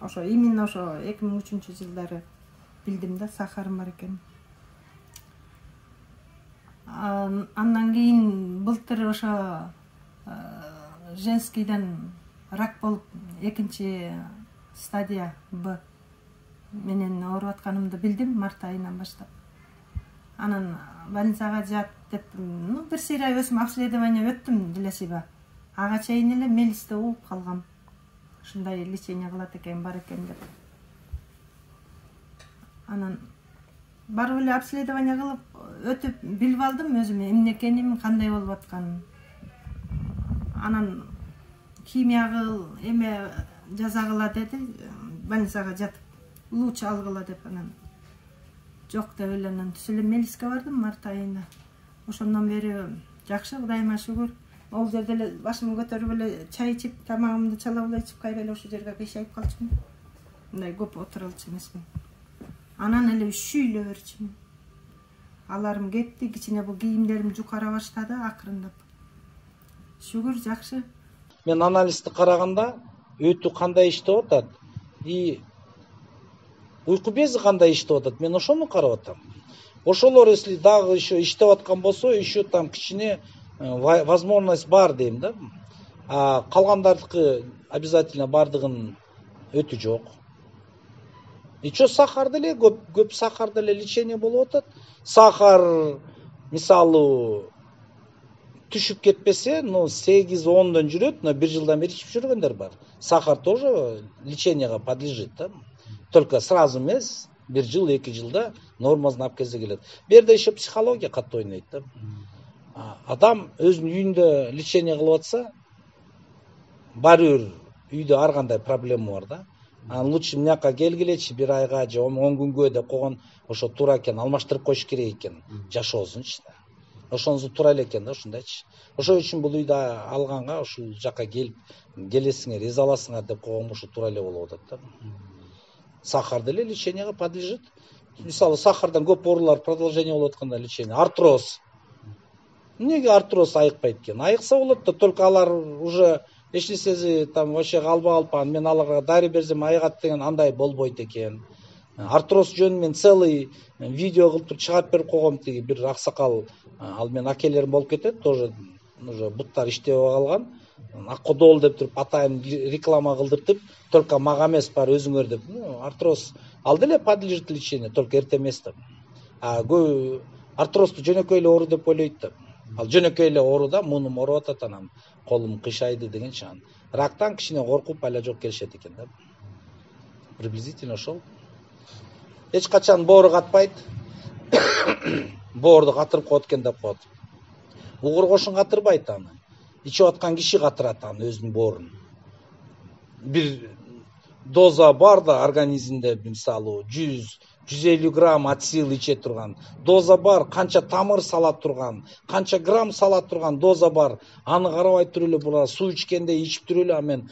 Ошо именно ошо 2003-жылдары билдим да сахарым бар экен. Андан кийин былтыр ошо женскийден рак болуп 2-чи стадия Б менен ооруп атканымды билдим март айынан баштап. Анан больницага жат деп, бир сыйра өзүм обследование өттүм делесиба. Ага чейин эле мелисте ууп калгам. Ушундай лечение кылат экен, бар экен деп. Анан барып эле обследование кылып өтүп билип алдым өзүмө эмне экенин, кандай болуп атканын. Анан химия кыл, эме жазагыла деди, больницага жатып луч алгыла деп, анан жок деп эле анан түз эле мелиске бардым март айында. Ошондон бери жакшы, Кудайыма шүгүр. Ол жерде эле башымды көтөрүп эле чай ичип, тамагымды чалап эле ичип кайра эле ошол жерге кыйшайып калчумун. Мындай көп отуралчу эмесмин. Анан эле üşüyle берчүмүн. Аларым кетти, кичине бул кийимдерим жукара баштады акырындап. Шүгүр жакшы. Мен анализди караганда өтү кандай иштеп атат, уйку бези кандай иштеп атат, мен ошону карап атам. Ошолор если дагы еще иштеп аткан болсо, еще там кичине возможность бар дейм да. А калгандардыкы обязательно бардыгын өтү жок. Ичо сахар деле көп сахар деле лечение болуп атат. Сахар мисалы түшүп кетпесе, 8-10дон жүрөт, но 1 жылдан бери ичип жүргөндөр бар. Сахар тоже леченияга подлежит, да. Только сразу эмес, 1 жыл, 2 жылда нормасын алып келсе келет. Бу жерде еще психология катуу ойнойт, да. Адам өзүнүн үйүндө лечение кылып атса, баары бир үйдө ар кандай проблема бар да. Лучше мынакка келгилечи 1 айга же 10 күнгө деп койгон ошо туура экен, алмаштырып коюш керек экен жашоосунчу. Ошонусу туура эле экен да, ушундайчы. Ошол үчүн бул үйдө алганга ушул жакка келип келесиңер, эз аласыңар деп койгон ошо туура эле болуп атат да. Сахар деле леченияга подлежит. Мисалы сахардан көп оорулар продолжение болуп атканда лечение. Артроз. Эмнеге артроз айыкпайт экен? Айыкса болот да, только алар уже эч нерсеси там вообще калбаган, мен аларга дарый берсем айыгат деген андай болбойт экен. Артроз жөнүндө мен целый видео кылып чыгарып берип койгом, тиги бир аксакал, ал мен акелерим болуп кетет, тоже уже буттар иштебей калган. Аккодол деп туруп атайын реклама кылдыртып, только мага эмес бар өзүңөр деп. Артроз ал деле подлежит лечению, только эрте эмес да. Артрозду жөнөкөй эле оору деп ойлойт да. Ал жөнөкөй эле оору да, муунум ооруп атат, анан колум кыйшайды дегенчи. Рактан кичине коркуп айла жок келишет экен да. Приблизительно ошол. Эч качан боору катпайт. Боорду катырып коет экен деп коет. Угур кошун катырбайт аны. Ичип аткан киши катырат аны өзүнүн боорун. Бир доза бар да организмде, мисалы 100-150 грамм ацил иче турган доза бар, канча тамыр сала турган, канча грамм сала турган доза бар. Аны карабай туруп эле була суу ичкенде ичип туруп эле мен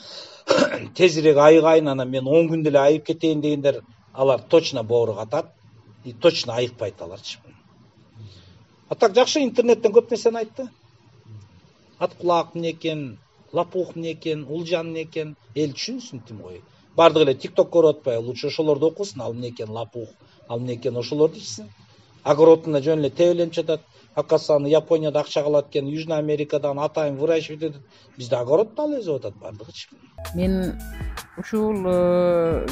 тезирээк айыгайын, анан мен 10 күндө эле айып кетейин дегендер, алар точно боору катат и точно айыкпайт аларчы. А так жакшы интернеттен көп нерсени айтты. Ат кулак эмне экен, лапух эмне экен, улжан эмне экен, эл түшүнсүн тим кой. Бардык эле TikTok көрүп атпай, лучше ошолорду окусун, ал эмне экен лапух, ал эмне экен ошолорду ичсин. Огородуна жөн эле тебеленип жатат. Акасы аны Японияда акча кылат экен, Южный Америкадан атайын выращивать етет. Бизде огородду ал өзү атат бардыгычы. Мен ушул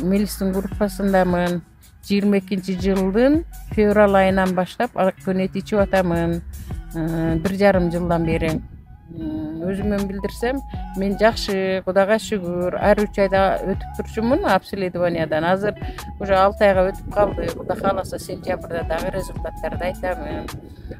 Мелистин группасындамын. 22-жылдын февраль айынан баштап акөнет ичип атамын. 1,5 жылдан бери. Өзүмөн билдирсем, мен жакшы, Кудайга шүгүр, ар 3 айда өтүп турчумун обследованиядан. Азыр уже 6 айга өтүп калды. Кудай кааласа сентябрда дагы результаттарды айтамын.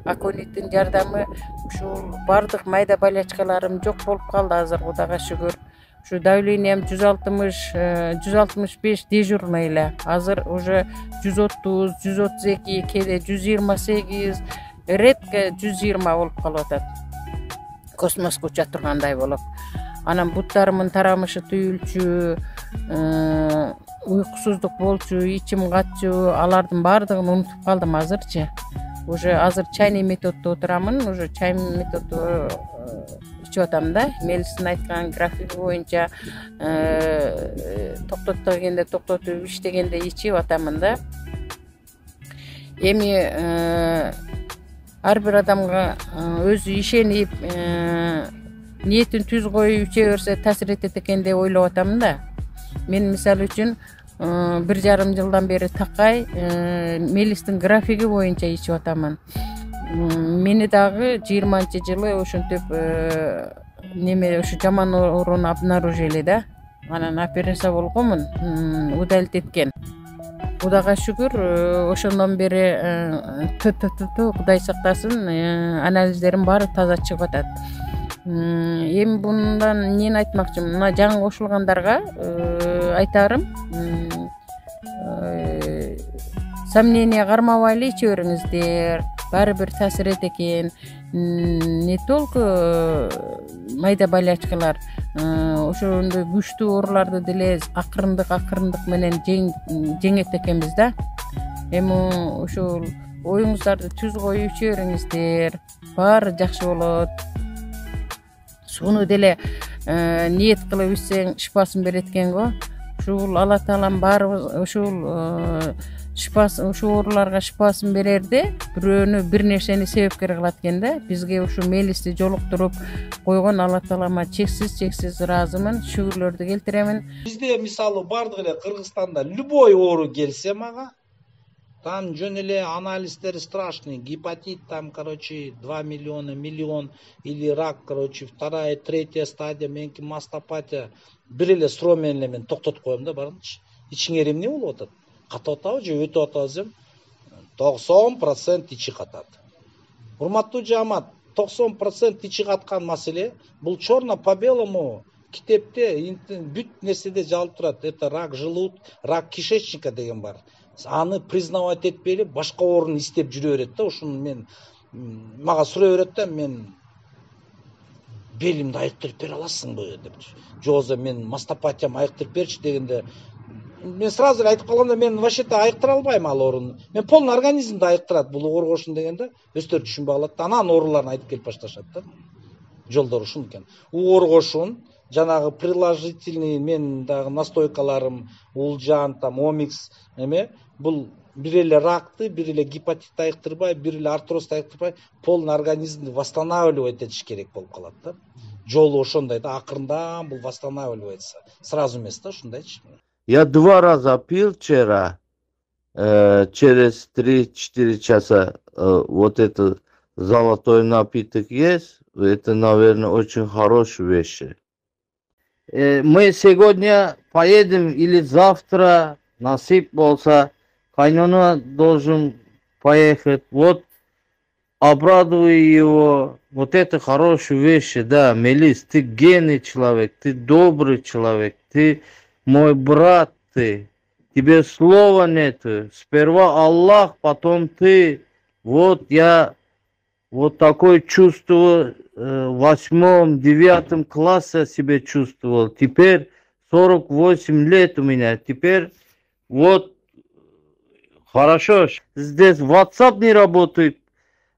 Аконеттин жардамы ушул бардык майда болячкаларым жок болуп калды азыр, Кудайга шүгүр. Ушу давлением 160-165 дежурный эле. Азыр уже 130, 132, кээде 128, редко 120 болуп калып атат. Космоско уча тургандай болуп. Анан буттарымдын тарамышы түйүлчү, уйкусуздук болчу, ичим катчу, алардын баардыгын унутуп калдым азырчы. Уже азыр чайный методдо отурамын, уже чайный методдо ичип атам да. Мелистин айткан графиги боюнча токтот дегенде токтотуп, ич дегенде ичип атамын да. Эми ар бир адамга өзү ишенип, ниетин түз коюп иче берсе таасир этет экен деп ойлоп атамын да. Мен мисалы үчүн 1,5 жылдан бери такай Мелистин графиги боюнча ичип атамын. Мени дагы 20-жылы ошентип неме ушу жаман ооруну обнаружили да. Анан операция болгонмун, удалить эткен. Кудайга шүгүр, ошондон бери Кудай сактасын, анализдерим баары таза чыгып атат. Эми bundan эмнени айтмакчымын? Мына жаңы кошулгандарга айтарым, сомнение кармабайлы иче бериңиздер. Баары бир таасир этет экен. Не только майда болячкалар, ошондой күчтүү ооруларды деле акырындык менен жеңет экенбиз да. Эми ушул оюңуздарды түз коюп иче бериңиздер. Баары жакшы болот. Сууну деле ниет кылып ичсең шифасын берет экен го. Ушу ушул Алла таалам баарыбыз ушул шифасы, ушул ооруларга шифасын берерде бирөөнү бир нерсени себепкер кылат экен да. Бизге ушу мелисти жолуктуруп койгон Алла таалама чексиз ыраазымын, шүгүрлөрдү келтиремин. Бизде мисалы бардык эле Кыргызстанда любой оору келсе мага, там жөн эле анализдери страшный, гепатит там, 2 миллиона, миллион, или рак, вторая, третья стадия, меники мастопатия, бир эле суроо менен эле мен токтотуп коем да бардычы. Ичиңер эмне болуп атат? Катып атабы же өтүп атабы десем, 90% ичи катат. Урматтуу жаамат, 90% ичи каткан маселе, бул черно по белому китепте, бүт нерседе жазылып турат. Это рак желудка, рак кишечника деген бар. Аны признавать этпейли, башка орун издеп жүрө берет да. Ушуну мен мага суроо берет да, мен белимди айыктырып бере аласыңбы деп. Жозо мен мастопатиям айыктырып берчи дегенде, мен сразу айтып калганда мен вообще-то айыктыра албайм ал ооруну. Мен полный организмди айыктырат бул ооргошун дегенде, өздөрү түшүнбөй калат да, анан ооруларын айтып келип башташат да. Жолдору ушун экен. Ооргошун жанагы приложительный мен дагы настойкаларым, улжан, там омикс эме, бул бир эле ракты, бир эле гепатитти айыктырбай, бир эле артрозду айыктырбай, полный организмди восстанавливать этиш керек болуп калат да. Жолу ошондой да, акырындан бул восстанавливается. Сразу эмес да, ушундайчы. Я 2 раза пил вчера, через 3-4 часа вот этот золотой напиток есть. Это, наверное, очень хорошая вещь. Мы сегодня поедем или завтра, насип болса, Кайнона должен поехать. Вот, обрадую его. Вот это хорошая вещь, да, Мелис, ты гений человек, ты добрый человек, ты мой брат, ты. Тебе слова нету. Сперва Аллах, потом ты. Вот я вот такое чувство в 8-9 классе себя чувствовал. Теперь 48 лет у меня. Теперь вот хорошо. Здесь WhatsApp не работает.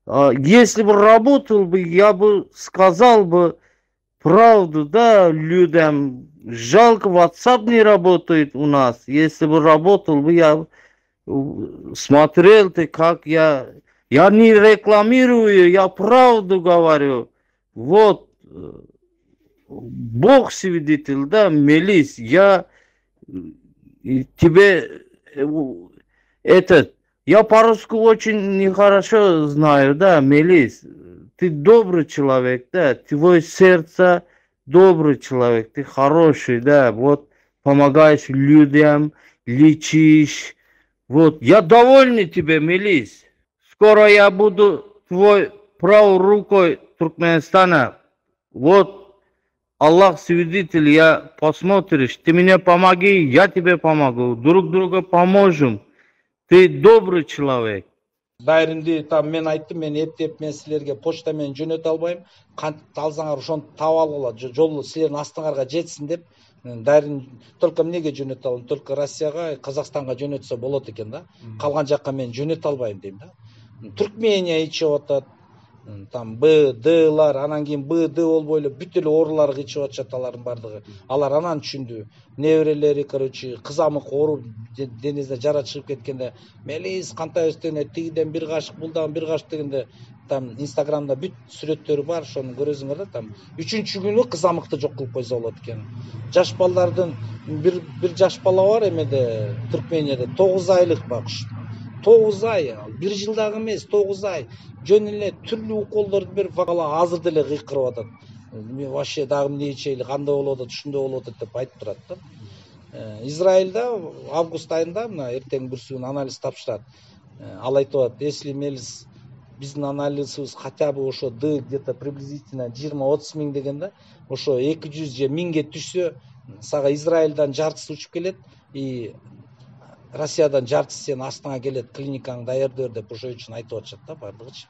Если бы работал бы, я бы сказал бы правду, да, людям. Жалко, WhatsApp не работает у нас. Если бы работал бы, я смотрел ты, как я не рекламирую, я правду говорю. Вот, Бог свидетель, да, Мелис, я тебе я по-русски очень нехорошо знаю, да, Мелис, ты добрый человек, да, твое сердце добрый человек, ты хороший, да, вот, помогаешь людям, лечишь, вот, я довольный тебе, Мелис. Скоро я буду твой правой рукой Туркменистана. Вот, Аллах свидетель, я посмотришь, ты мне помоги, я тебе помогу, друг друга поможем. Ты добрый человек. Дайрымды там мен айттым, мен эптеп мен силерге почта менен жөнөтө албайм. Кантип алсаңар ошону таап алгыла, жол силердин астыңарга жетсин деп. Дайрын только эмнеге жөнөтө алам? Только Россияга, Казакстанга жөнөтсө болот экен да. Калган жакка мен жөнөтө албайм дейм да. Туркмения ичип атат. Там Б, Д'лар, анан кийин Б, Д болбой эле бүт эле оорулар ичип атышат алардын бардыгы. Алар анан түшүндү. Неберелери, кызамык ооруп денесине жара чыгып кеткенде, Мелис кандай өстөгөнө тигиден бир кашык, булдан бир кашык дегенде, там Инстаграмда бүт сүрөттөрү бар, ошону көрөсүңөр да, там 3-чү күнү кызамыкты жок кылып койсо болот экен. Жаш балдардын бир жаш бала бар эмеде, Туркменияда 9 айлык бакыш. 9 ай, 1 жылдагы эмес, 9 ай. Жөн эле түрлүү уколдорду берип, бала азыр деле кыйкырып атат. Мен вообще дагы эмне ичейли, кандай болуп атат, ушундай болуп атат деп айтып турат да. Израилда август айында мына эртең бүрсүгүн анализ тапшырат. Ал айтып атат, если Мелис биздин анализибиз хотя бы ошо Д где-то приблизительно 20-30 миң дегенде, ошо 200 же 1000ге түшсө, сага Израилдан жартысы учуп келет и Россиядан жартысы сен астыңа келет, клиникаңды даярдыр деп ошо үчүн айтып атышат да бардыгычы.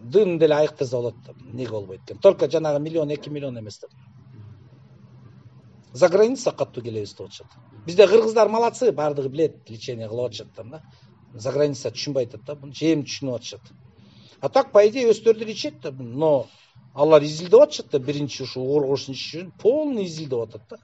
Дын деле айыктырса болот да, неге болбойт экен. Только жанагы 1-2 миллион эмес да. За граница каттуу келебиз деп атышат. Бизде кыргыздар малацы, бардыгы билет, лечение кылып атышат да. За граница түшүнбөй атат да, буну жем түшүнүп атышат. А так по идее өстөрдү ичет да, но алар изилдеп атышат да, биринчи ушу ооргошун ичиш үчүн полный изилдеп атат да.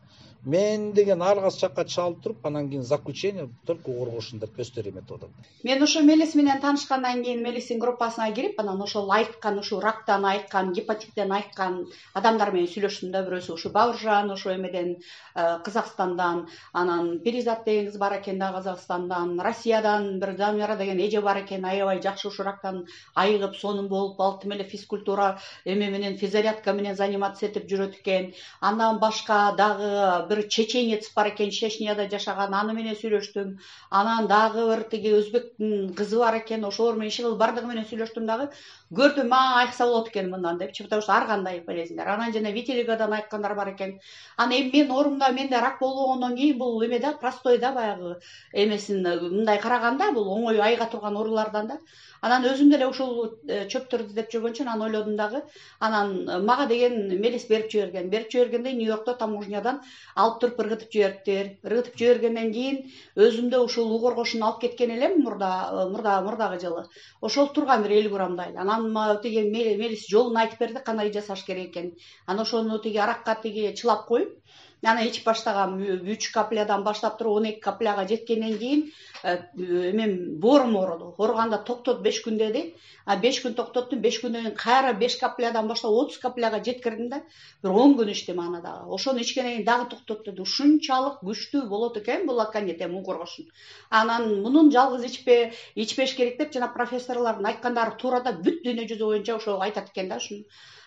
мен деген аргасы жакка чалып туруп анан кийин заключение только коргошун деп көстөр эметип атам. Мен ошо Мелис менен таанышкандан кийин Мелистин группасына кирип, анан ошол айткан, ушу рактан айткан, гепатиттен айткан адамдар менен сүйлөштүм да. Бирөөсү ушу Бауыржан, ошо эмеден Казакстандан, анан Перизат деген кыз бар экен да Казакстандан, Россиядан бир Замира деген эже бар экен, аябай жакшы ушу рактан айыгып, сонун болуп, алтым эле физкультура эме менен физзарядка менен заниматься этип жүрөт экен. Андан башка дагы бир чеченец бар экен, Чечняда жашаган, аны менен сүйлөштүм. Анан дагы бир тиги өзбектин кызы бар экен, ошолор менен иши кылып бардыгы менен сүйлөштүм дагы. Көрдүм, мага айыкса болот экен мындан депчи, потому что ар кандай болезнийлер. Анан жана Витилигадан айткандар бар экен. Анан эми мен орумда менде рак болгондон кийин бул эме да, простой да, баягы эмесин мындай караганда бул оңой айыга турган оорулардан да. Анан өзүм деле ушул чөптөрдү издеп жүргөн үчүн анан ойлодум дагы. Анан мага деген Мелис берип жиберген. Берип жибергенде Нью-Йоркто таможнядан алып туруп ыргытып жибериптир. Ыргытып жибергенден кийин өзүмдө ушул у коргошун алып кеткен элем мурдагы жылы. Ошол турган бир 50 грамдай. Анан тиги Мелис жолун айтып берди, кандай жасаш керек экен. Анан ошону тиги аракка тиги чылап коюп, анан ичип баштагам. 3 каплядан баштап туруп 12 капляга жеткенден кийин мен боорум ооруду. Оорuganda токтот 5 күн деди. 5 күн токтоттум, 5 күндөн кийин кайра 5 каплядан баштап 30 капляга жеткирдим да. Бир 10 күн иштем аны дагы. Ошону ичкенден кийин дагы токтот деди. Ушунчалык күчтүү болот экен бул аканете мун коргошун. Анан мунун жалгыз ичпеш керек деп жана профессорлордун айткандары туура да, бүт дүйнө жүзү боюнча ошо айтат экен да ушуну.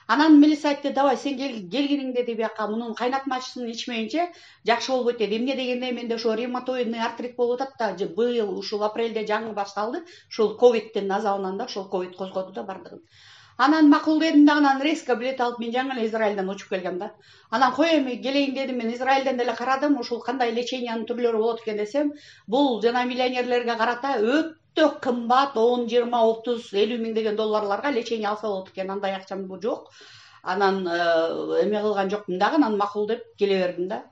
Анан Мелис айтты, давай сен келгиниң деди бияка, мунун кайнатмачысын ичмейинче жакшы болбойт деди. Эмне дегенде менде ошо ревматоидный артрит болуп атат да, быйыл ушул апрелде жаңы башталды. Ушул ковидтин азабынан да, ошол ковид козгоду да бардыгын. Анан макул дедим да, анан рейска билет алып мен жаңы эле Израилден учуп келгем да. Анан кой эми келейин дедим, мен Израилден деле карадым, ушул кандай лечениянын түрлөрү болот экен десем, бул жана миллионерлерге карата өтө кымбат, 10, 20, 30, 50 миң деген долларларга лечение алса болот экен. Андай акчам жок. Анан эме кылган жокмун дагы, анан макул деп келе бердим да.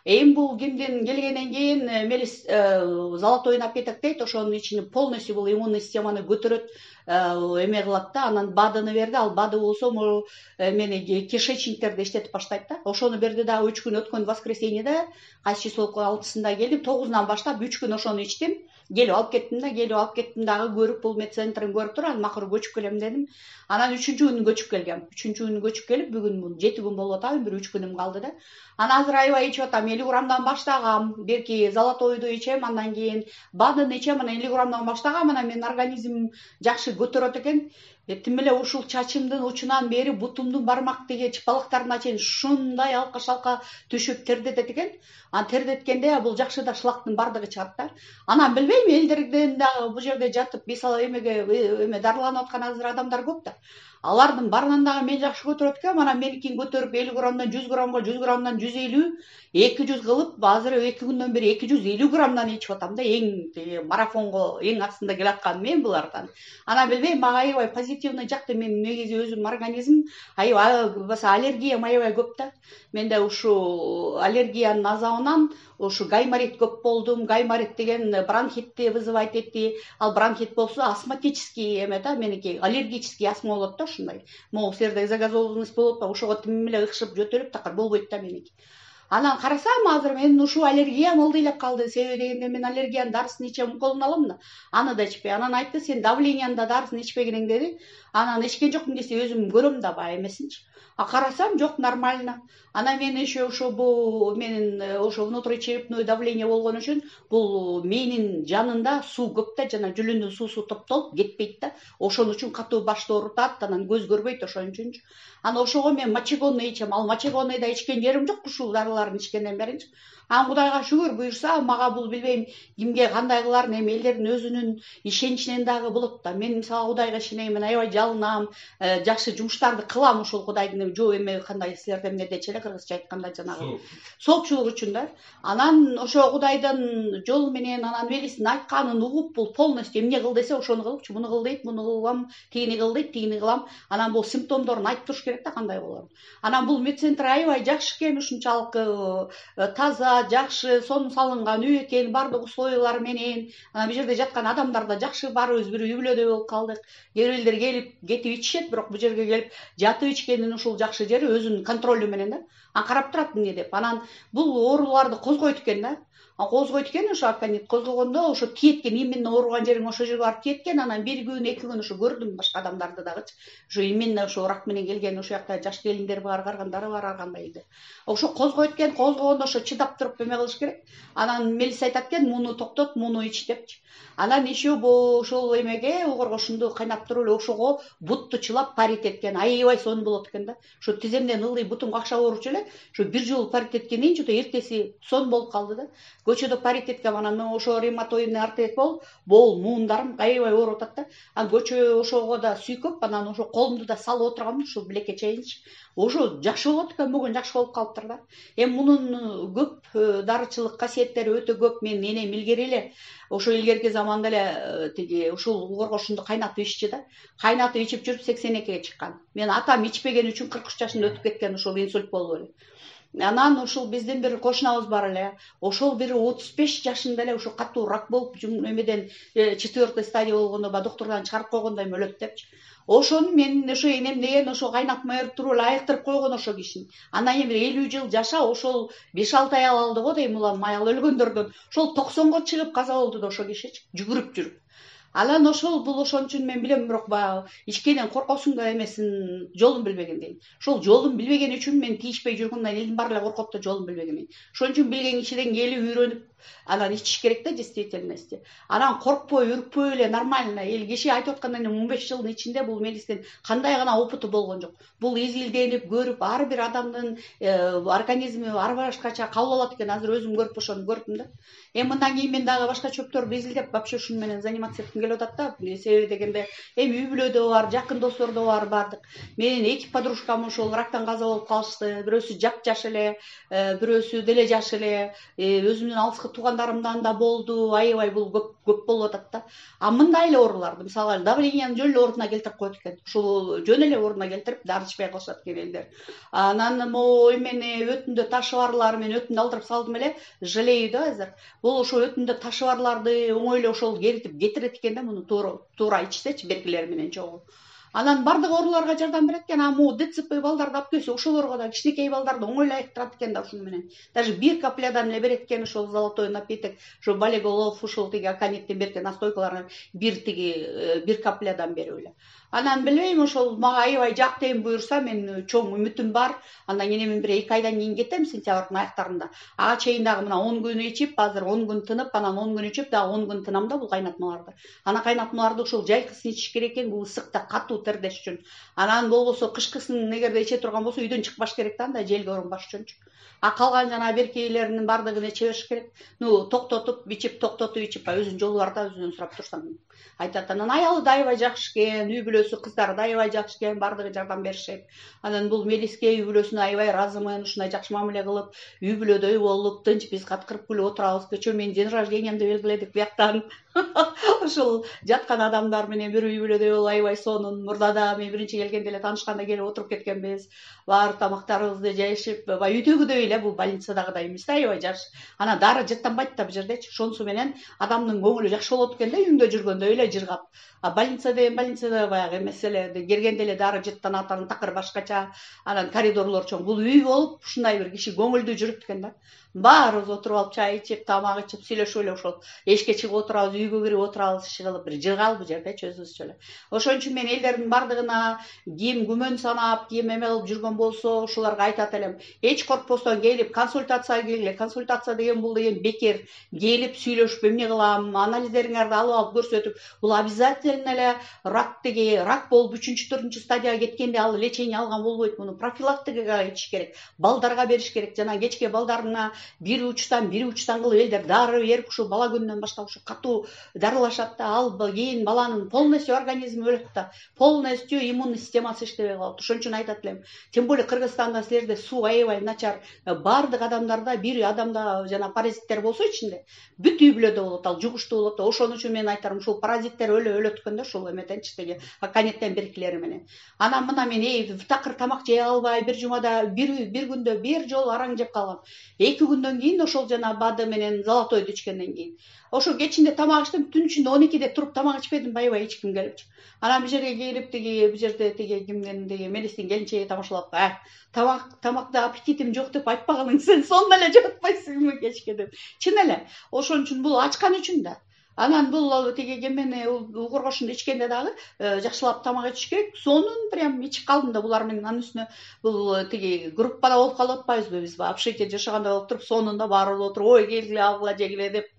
Эми бул кимдин келгенден кийин Мелис золотой напиток дейт, ошонун ичине полностью бул иммунный системаны көтөрөт, эме кылат да. Анан БАДыны берди. Ал БАДы болсо мени кишечниктерди иштетип баштайт да. Ошону берди дагы 3 күн өткөн воскресеньеде, кайсы число 6-сында келдим, 9-нан баштап 3 күн ошону ичтим. Келип алып кеттим дагы көрүп, бул медцентрин көрүп туруп, анан макур көчүп келем дедим. Анан 3-күнү көчүп келгем. 3-күнү көчүп келип, бүгүн 7 күн болуп атабы, бир 3 күнүм калды да. Анан азыр аябай ичип атам, 50 граммдан баштагам. Берки золотойду ичем, андан кийин БАДыны ичем, анан 50 граммдан баштагам, анан менин организмим жакшы көтөрөт экен. Тим эле ушул чачымдын учунан бери бутумдун бармак тиги чыпалыктарына чейин ушундай алка-шалка түшүп тердетет экен. Анан тердеткенде бул жакшы да шлактын бардыгы чыгат да. Анан билбейм, элдерден дагы бул жерде жатып бисал эме дарыланып аткан азыр адамдар көп да. Алардын барынан дагы мен жакшы көтөрөт экен. Анан меникин көтөрүп 50 граммдан 100 граммга, 100 граммдан 150, 200 кылып, азыр 2 күндөн бери 250 граммдан ичип атам да. Эң марафонго эң астында келаткан мен булардан. Анан билбейм, мага аябай позитивный жакты. Мен негизи өзүм организм аябай аллергиям аябай көп да. Менде ушу аллергиянын азабынан ушу гайморит көп болдум. Гайморит деген бронхитти вызывать этти. Ал бронхит болсо астматический эме да, меники аллергический астма болот да ушундай. Могу силерде загазованность болуп па, ошого тим эле ыкшып жөтөлүп такыр болбойт да меники. Анан карасам азыр менин ушу аллергиям ылдыйлап калды. Себеби дегенде мен аллергиянын дарысын ичем, уколун алам да. Аны да ичпей. Анан айтты, сен давлениянын да дарысын ичпегиниң деди. Анан ичкен жокмун десе өзүм көрөм да баягы эмесинчи. Карасам жок, нормально. Анан мен еще ошо бул менин ошо внутричерепной давление болгон үчүн бул миянын жанында суу көп да, жана жүлүндүн суусу топтолуп кетпейт да. Ошон үчүн катуу башты оорутат, анан көз көрбөйт ошон үчүн. Анан ошого мен мочегонный ичем. Ал мочегонныйда ичкен жерим жок ушул дарыларын ичкенден беринчи. Анан Кудайга шүгүр, буюрса мага бул билбейм кимге кандай кыларын, эми элдердин өзүнүн ишеничинен дагы болот да. Мен мисалы Кудайга ишенейм, аябай жалынам, жакшы жумуштарды кылам ушул Кудайдын жоо эме кандай силерде эмне дечи эле кыргызча айтканда жанагы соопчулук үчүн да. Анан ошо Кудайдын жолу менен анан Мелистин айтканын угуп, бул полностью эмне кыл десе ошону кылыпчы. Муну кыл дейт, муну кылам, тигини кыл дейт, тигини кылам. Анан бул симптомдорун айтып туруш керек да, кандай болорун. Анан бул медцентр аябай жакшы экен, ушунчалык таза, жакшы сонун салынган үй экен, бардык условиялар менен. Анан бул жерде жаткан адамдар да жакшы, баарыбыз бир үй бүлөдөй болуп калдык. Кээ бир элдер келип кетип ичишет, бирок бул жерге келип жатып ичкендин ушул жакшы жери өзүнүн контролу менен да. карап турат эмне деп. Анан бул ооруларды козгойт экен да. Козгойт экен, ошо аконит козгогондо ошо тиеткен, именно ооруган жериң ошо жерге барып тиеткен. Анан бир күн, 2 күн ошо көрдүм башка адамдарды дагычы. Ошо именно ошо рак менен келген, ошо жакта жаш келиндер бар, каргандар бар, ар кандай элдер. Ошо козгойт экен, козгогондо ошо чыдап туруп эме кылыш керек. Анан мелис айтат экен, муну токтот, муну ич депчи. Анан иши ошол эмеге угоргошунду кайнап туруп эле ошого бутту чылап парит эткен. Аябай сон болот экен да. Ошо тиземден ылдый бутум какшап ооручу эле, ошо бир жолу парит эткенден кийин эртеси сон болуп калды да. Көчөдө парит эткем, анан ошо ревматоидный артрит бол муундарым аябай ооруп атат да. Анан көчө ошого да сүйкөп, анан ошо колумду да салып отургам, ушул билекке чейинчи. Ошо жакшы болот экен, бүгүн жакшы болуп калыптыр да. Мунун көп дарычылык касиеттери өтө көп. Мен энем илгери эле ошо илгерки заманда эле тиги ушул угоргошунду кайнатып иччи да. Кайнатып ичип жүрүп 82-ге чыккан. Мен атам ичпеген үчүн 43 жашында өтүп кеткен, ошол инсульт болуп эле. Анан ушул биздин бир кошунабыз бар эле. Ошол бир 35 жашында эле ошо катуу рак болуп, эмеден 4-й стадия болгондо доктордон чыгарып койгондо эми өлөт депчи. Ошону мен ошо энем деген ошо кайнап майырып туруп эле айыктырып койгон ошо кишини. Андан кийин бир 50 жыл жаша, ошол 5-6 аял алды го дейм, улам аял өлгөндөрдөн. Ошол 90го чыгып каза болду да ошо киши жүгүрүп жүрүп. Анан ошол бул ошон үчүн мен билем, бирок баягы ичкенен коркосуң да эмесин, жолун билбеген дейм. Ошол жолун билбеген үчүн мен тийишпей жүргөндөн элдин баары эле коркот да жолун билбеген. Ошон үчүн билген кишиден келип үйрөнүп анан ичиш керек да действительности. Анан коркпой, үркпөй эле нормально. Эл киши айтып аткандай 15 жылдын ичинде бул медистин кандай гана опыту болгон жок. Бул изилденип, көрүп, ар бир адамдын организми ар башкача кабыл алат экен. Азыр өзүм көрүп ошону көрдүм да. Мындан кийин мен дагы башка чөптөрдү изилдеп, вообще ушуну менен заниматься этким келип атат да. Себеби дегенде үй бүлөдө бар, жакын достордо бар бардык. Менин 2 подружкам ошол рактан каза болуп калышты. Бирөөсү жаш эле, бирөөсү деле жаш эле, өзүмдүн алыскы туугандарымдан да болду. Аябай бул көп болуп атат да. Мындай эле ооруларды, мисалы давлениянын жөн эле ордуна келтирип коет экен. Ушул жөн эле ордуна келтирип, дары ичпей калышат экен элдер. Анан могу эмени өтүндө ташы барлар, мен өтүндө алдырып салдым эле, жалею да азыр. Бул ошо өтүндө ташы барларды оңой эле ошол керитип кетирет экен да, муну туура ичсечи бергилер менен чогуу. Анан бардык ооруларга жардам берет экен. Могу ДЦП балдарды алып келсе, ошолорго да кичинекей балдарды оңой эле айыктырат экен да ушуну менен. Даже 1 каплядан эле берет экен ошол золотой напиток, ошо болиголов, ушул тиги акониттен берген настойкаларын бир каплядан берип эле. Анан билбейм, ошол мага аябай жактайын буюрса, мен чоң үмүтүм бар. Андан кийин мен бир 2 айдан кийин кетем, сентябрдын аяктарында. Ага чейин дагы мына 10 күн ичип, азыр 10 күн тынып, анан 10 күн ичип, дагы 10 күн тынам да бул кайнатмаларды. Анан кайнатмаларды ошол жайкысын ичиш керек экен, бул ысыкта катуу тердеш үчүн. Анан болбосо кышкысын эгерде иче турган болсо үйдөн чыкпаш керек да, анда желге урунбаш үчүнчү. Калган жана беркейлеринин бардыгын иче бериш керек. Токтотуп ичип, өзүнүн жолу бар да, өзүнөн сурап турсаң. Айтат, анан аялы да аябай жакшы экен, үй бүлөсү, кыздары да аябай жакшы экен, бардыгы жардам беришет. Анан бул Мелиске үй бүлөсүнө аябай ыраазымын, ушундай жакшы мамиле кылып, үй бүлөдөй болуп, тынч биз каткырып күлүп отурабыз. Кечээ менин день рождениямды белгиледик бияктан. Ошол жаткан адамдар менен бир үй бүлөдөй болуп аябай сонун. Мурдада мен биринчи келгенде эле таанышканда келип отуруп кеткенбиз. Бар тамактарыбызды жайышып, үйдөгүдөй эле, бул больницадагыдай эмес да, аябай жакшы. Анан дары жыттанбайт да бул жердечи. Ошонусу менен адамдын көңүлү жакшы болот экен да, үйүндө жүргөндөй эле жыргап. Больницада баягы эмес эле, келгенде эле дары жыттанат, анан такыр башкача, анан коридорлор чоң. Бул үй болуп, ушундай бир киши көңүлдүү жүрөт экен да. Баарыбыз отуруп алып чай ичип, тамак ичип, сүйлөшүп эле ошол эшикке чыгып отурабыз, үйгө кирип отурабыз, иши кылып бир жыргал бул жердечи өзүбүзчө эле. Ошон үчүн мен элдердин бардыгына ким күмөн санап, ким эме кылып жүргөн болсо, ошолорго айтат элем, эч коркпостон келип консультацияга келгиле. Консультация деген бул деген бекер. Келип сүйлөшүп эмне кылам, анализдериңерди алып көрсөтүп, бул обязательно эле рак болуп 3-4 стадияга кеткенде ал лечение алган болбойт. Муну профилактикага ичиш керек, балдарга бериш керек. Жана кечке балдарына бир учтан кылып элдер дары берип, ушу бала күнүнөн баштап ушу катуу дарылашат да, ал кийин баланын полностью организми өлөт да, полностью иммунный системасы иштебей калат. Ошон үчүн айтат элем, тем более Кыргызстанда силерде суу аябай начар. Бардык адамдарда, бир адамда жана паразиттер болсо ичинде, бүт үй бүлөдө болот, ал жугуштуу болот да. Ошон үчүн мен айтарым, ушул паразиттер өлөт экен да, ушул эметенчи деги аконеттен беркилери менен. Анан мына мен такыр тамак жей албай, бир жумада бир күндө бир жолу араң жеп калгам. 2 күндөн кийин ошол жана БАДы менен золотойду ичкенден кийин ошо кечинде тамак ичтим, түн ичинде 12-де туруп тамак ичпедим, аябай ичким келипчи. Анан бул жерге келип бул жерде кимден Мелистин келинчеги тамашалап, тамакта аппетитим жок деп айтпаганың сен сонда эле жатпайсыңбы кечке деп. Чын эле. Ошон үчүн бул ачкан үчүн да. Анан бул кемени угургошунду ичкенде дагы жакшылап тамак ичиш керек. Сонун прям ичип калдым да булар менен. Анын үстүнө бул группада болуп калып атпайбызбы биз, общежитие жашаганда болуп туруп, сонунда баары отуруп, ой келгиле алгыла жегиле деп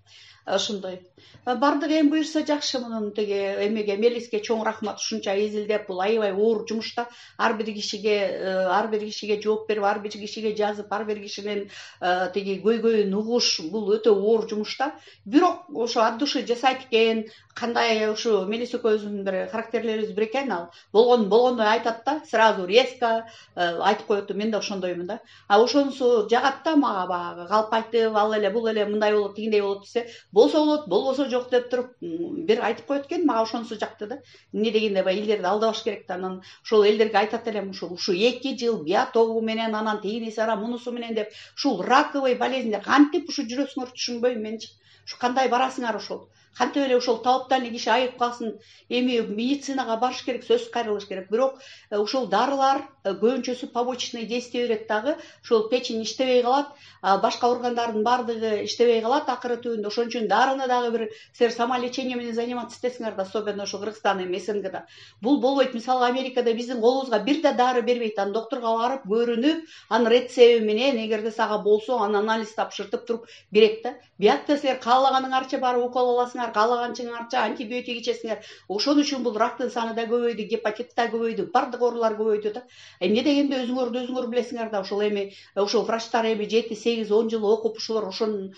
ошондой. Бардыгы эми буюрса жакшы, мунун эмеге Мелиске чоң рахмат, ушунча изилдеп, бул аябай оор жумушта ар бир кишиге жооп берип, ар бир кишиге жазып, ар бир кишинин көйгөйүн угуш, бул өтө оор жумушта. Бирок ошо от души жасайт экен, кандай ушу Мелис экөөбүздүн бир характерлерибиз бир экен, ал болгондой айтат да, сразу резко айтып коет. Мен да ошондоймун да. А ошонусу жагат да мага, баягы калп айтып, ал эле бул эле мындай болот, тигиндей болот десе, болсо болот, болбосо жок деп туруп бир айтып коет экен, мага ошонусу жакты да. Эмне дегенде баягы элдерди алдабаш керек да. Анан ошол элдерге айтат элем, ушу 2 жыл биотогу менен, анан тигиниси ара мунусу менен деп, ушул раковый болезньдер кантип ушу жүрөсүңөр түшүнбөйм менчи. Ушу кандай барасыңар ошол? Кантип эле ошол таптан киши айыгып калсын? Эми медицинага барыш керек, сөзсүз кайрылыш керек. Бирок ушул дарылар көбүнчөсү побочный действие берет дагы. Ошол печень иштебей калат, башка органдардын бардыгы иштебей калат акыры түбүндө. Ошон үчүн дарыны дагы бир силер самолечение менен заниматься этесиңер да, особенно ошо Кыргызстан эми СНГда. Бул болбойт. Мисалы Америкада биздин колубузга бир да дары бербейт. Анан доктурга барып көрүнүп, анын рецепти менен эгерде сага болсо, анан анализ тапшыртып туруп берет да. Биякта силер каалаганыңарча барып укол аласыңар, каалаганчаңарча антибиотик ичесиңер. Ошон үчүн бул рактын саны да көбөйдү, гепатит да көбөйдү, бардык оорулар көбөйдү да. Эмне дегенде өзүңөр билесиңер да, ошол эми ошол врачтар эми 7-8-10 жыл окуп ушулар ошон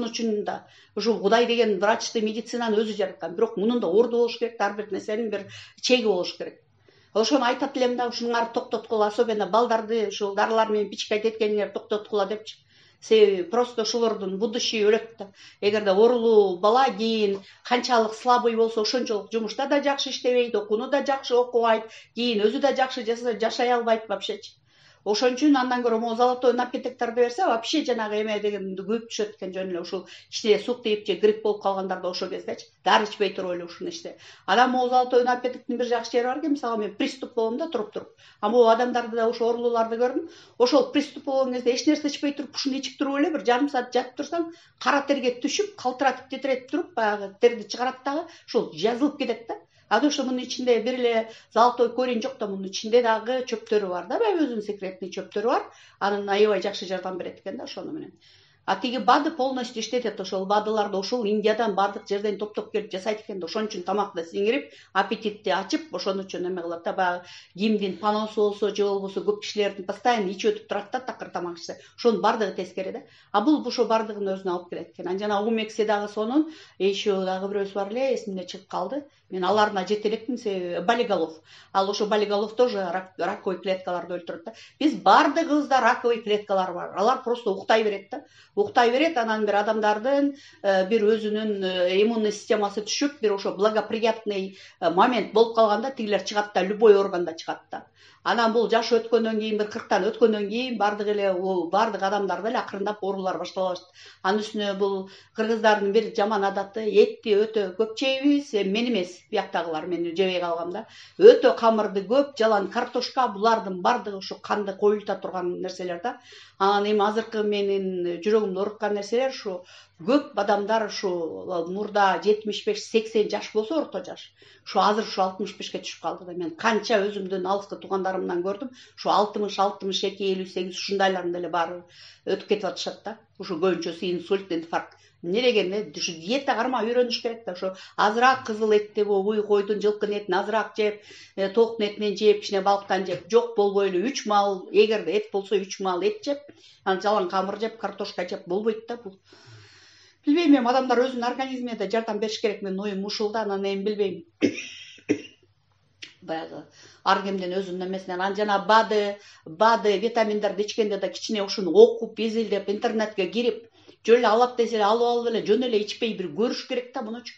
үчүн да. Ушул Кудай деген врачты, медицинаны өзү жараткан. Бирок мунун да орду болуш керек, ар бир нерсенин бир чеги болуш керек. Ошону айтат элем да, ушуңарды токтоткула, особенно балдарды ушул дарылар менен пичкайт эткениңер токтоткула депчи. Себеби просто ошолордун будущее өлөт да. Эгерде оорулуу бала кийин канчалык слабый болсо, ошончолук жумушта да жакшы иштебейт, окууну да жакшы окубайт, кийин өзү да жакшы жашай албайт вообще. Ошон үчүн андан көрө могу золотой напитокторду берсе, вообще жанагы эме дегенди көп түшөт экен, жөн эле ушул ичине сук тийип же грипп болуп калгандарда ошол кездечи. Дары ичпей туруп эле ушуну ичти. Анан могу золотой напитоктун бир жакшы жери бар экен, мисалы мен приступ болгом да туруп. А могу адамдарды да ошо оорулууларды көрдүм. Ошол приступ болгон кезде эч нерсе ичпей туруп, ушуну ичип туруп эле бир жарым саат жатып турсаң, кара терге түшүп, калтыратып титиретип туруп, баягы терди чыгарат дагы, ошол жазылып кетет да. Ошо мунун ичинде бир эле золотой корень жок да, мунун ичинде дагы чөптөрү бар да, баягы өзүнүн секретный чөптөрү бар. Анын аябай жакшы жардам берет экен да ошону менен. А тиги БАДы полностью иштетет, ошол БАДыларды ошол Индиядан бардык жерден топтоп келип жасайт экен да. Ошон үчүн тамакты сиңирип, аппетитти ачып, ошон үчүн эме кылат да. Баягы кимдин паносу болсо же болбосо көп кишилердин постоянно ичип өтүп турат да, такыр тамак ичсе. Ошонун бардыгы тескери да. А бул ошо бардыгын өзүнө алып келет экен. Анан жана Умекси дагы сонун, еще дагы бирөөсү бар эле, эсимде чыгып калды. Мен аларына жете элекмин, себеби болиголов. Ал ошо болиголов тоже раковый клеткаларды өлтүрөт да. Биз бардыгыбызда раковый клеткалар бар. Алар просто уктай берет да. Уктай берет, анан бир адамдардын бир өзүнүн иммунный системасы түшүп, бир ошо благоприятный момент болуп калганда тигилер чыгат да, любой органда чыгат да. Анан бул жаш өткөндөн кийин, бир 40тан өткөндөн кийин бардык адамдарда эле акырындап оорулар баштала баштайт. Анын үстүнө бул кыргыздардын бир жаман адаты, этти өтө көп жейбиз, мен эмес, бияктагылар, мен жебей калгам да. Өтө камырды көп, жалаң картошка, булардын бардыгы ушу канды коюлта турган нерселер да. Анан эми азыркы менин жүрөгүмдү ооруткан нерселер ушу көп адамдар ушу мурда 75-80 жаш болсо, орто жаш. Ушу азыр ушу 65-ке түшүп калды да. Мен канча өзүмдүн алыскы туугандарымдан көрдүм, ушу 60-62, 58 ушундайлардын деле баары өтүп кетип атышат да. Ушу көбүнчөсү инсульт, инфаркт. Эмне дегенде ушу диета карма үйрөнүш керек да. Ошо азыраак кызыл этти, буй койдун жылкынын этин азыраак жеп, тооктун этинен жеп, кичине балыктан жеп, жок болбой эле 3 маал, эгерде эт болсо 3 маал эт жеп, анан жалаң камыр жеп, картошка жеп болбойт да бул. Билбейм, эми адамдар өзүнүн организмине да жардам бериш керек, менин оюм ушул да, анан эми билбейм. Баягы ар кимдин өзүнүн эмесинен, анан жана БАДы витаминдерди ичкенде да кичине ушуну окуп, изилдеп, интернетке кирип, жөн эле алат десе алып эле, жөн эле ичпей бир көрүш керек да мунучу.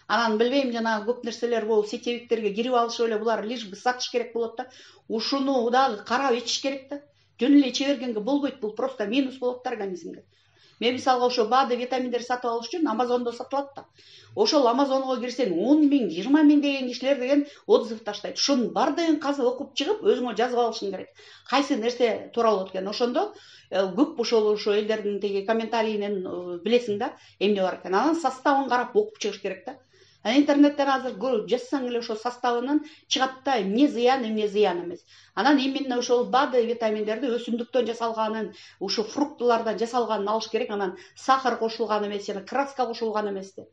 Анан билбейм, жана көп нерселер бул сетевиктерге кирип алышып эле булар лишь бы сатыш керек болот да. Ушуну дагы карап ичиш керек да. Жөн эле иче бергенге болбойт, бул просто минус болот да организмге. мен мисалга ошо баады витаминдерди сатып алыш үчүн Амазондо сатылат да. Ошол Амазонго кирсең 10 000, 20 000 деген кишилер деген отзыв таштайт. Ушунун бардыгын казып окуп чыгып өзүңө жазып алышың керек. Кайсы нерсе туура болот экен. Ошондо көп ошо элдердин теги комментарийинен билесиң да эмне бар экен. Анан составын карап окуп чыгыш керек да. Интернеттен азыр жазсаң эле ошо составынан чыгат да эмне зыян эмес. Анан именно ошол БАДы витаминдерди өсүмдүктөн жасалганын, ушу фруктылардан жасалганын алыш керек. Анан сахар кошулган эмес, жана краска кошулган эмес деп.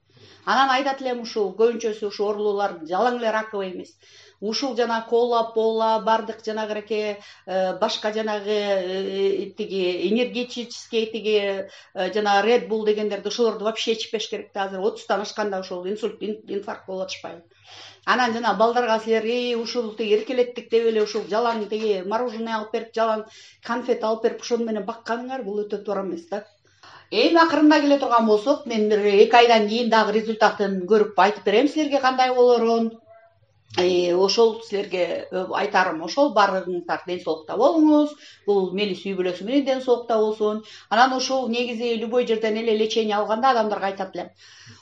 Анан айтат элем ушул көбүнчөсү ушу оорулуулар жалаң эле раковый эмес. Ушул жана кола, пола, бардык жанагы башка жанагы тиги энергетический тиги жана Red Bull дегендерди ошолорду вообще ичпеш керек да. Азыр 30тан ашканда ошол инсульт, инфаркт болуп атышпайбы. Анан жана балдарга силер ушул тиги эркелеттик деп эле ушул жалаң тиги мороженое алып берип, жалаң конфет алып берип ошону менен бакканыңар бул өтө туура эмес да. Эми акырында келе турган болсок, мен бир 2 айдан кийин дагы результатын көрүп айтып берем силерге кандай болорун. Ошол силерге айтарым ошол, баарыңыздар ден соолукта болуңуз. Бул мелис үй бүлөсү менен ден соолукта болсун. Анан ошол негизи любой жерден эле лечение алганда адамдарга айтат элем.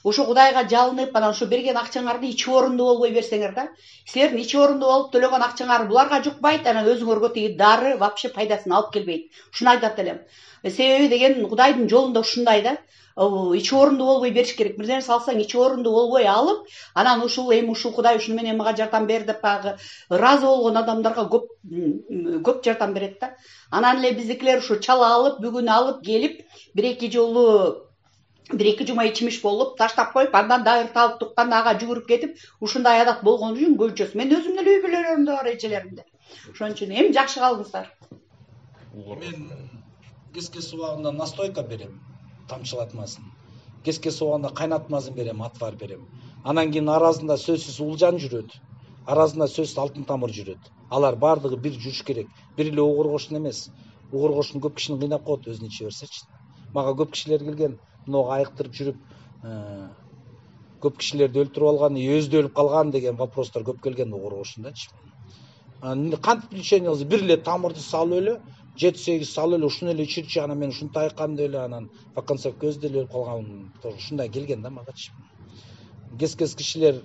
Ошо Кудайга жалынып, анан ошо берген акчаңарды ичип орунду болбой берсеңер да. Силердин ичип орунду болуп төлөгөн акчаңар буларга жукпайт, анан өзүңөргө тиги дары вообще пайдасын алып келбейт. Ушуну айтат элем. Себеби деген Кудайдын жолунда ушундай да. Ичи орунду болбой бериш керек. Бир нерсе алсаң ичи орунду болбой алып, анан ушул эми ушул Кудай ушуну менен мага жардам бер деп багы ыраазы болгон адамдарга көп жардам берет да. Анан эле биздикилер ушу чала алып, бүгүн алып келип, 1-2 жолу 1-2 жума ичимиш болуп, таштап коюп, андан да ырталып тукканда ага жүгүрүп кетип, ушундай адат болгон үчүн көбүнчөсү. Мен өзүмдүн үй бүлөлөрүмдө бар, эжелеримде. Ошон үчүн эми жакшы калыңыздар. Мен кеске субагында настойка берем, тамчылатмасын. Кеске субагында кайнатмасын берем, отвар берем. Анан кийин арасында сөзсүз улжан жүрөт. Арасында сөзсүз алтын тамыр жүрөт. Алар бардыгы бир жүрүш керек. Бир эле угур кошун эмес. Угур кошун көп кишини кыйнап коет, өзүн иче берсечи. Мага көп кишилер келген, мынага айыктырып жүрүп, көп кишилерди өлтүрүп алган, өзү өлүп калган деген вопростор көп келген угур кошундачы. Кантип лечение кылса, бир эле тамырды салып эле, 7-8 салып эле, ушуну эле ичирчи, анан мен ушунтип айыккам деп эле, анан вакансовка өзү деле өлүп калган, ушундай келген да магачы. Кез кишилер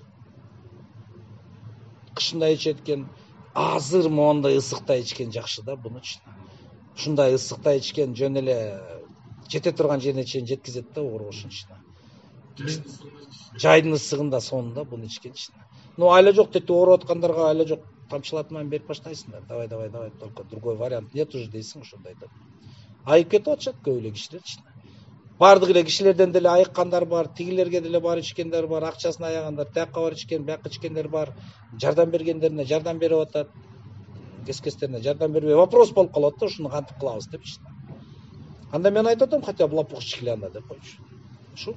кышында ичет экен, азыр моундай ысыкта ичкен жакшы да бунучу. Ушундай ысыкта ичкен жөн эле жете турган жерине чейин жеткизет да угур кошунчу. Жайдын ысыгында сонунда буну ичкенчи. Айла жок деп ооруп аткандарга айла жок тамчылатманы берип баштайсыңдар. Давай, только другой вариант нет уже дейсиң, ошондой да. Айып кетип атышат көп эле кишилерчи. Бардык эле кишилерден деле айыккандар бар, тигилерге деле бар ичкендер бар, акчасын аягандар, тияка бар ичкен, бияка ичкендер бар, жардам бергендерине жардам берип атат, кескестерине жардам бербей вопрос болуп калат да, ушуну кантип кылабыз депчи. Анда мен айтып атам, хотя бы лопух ичкиле анда деп койчу. Ушу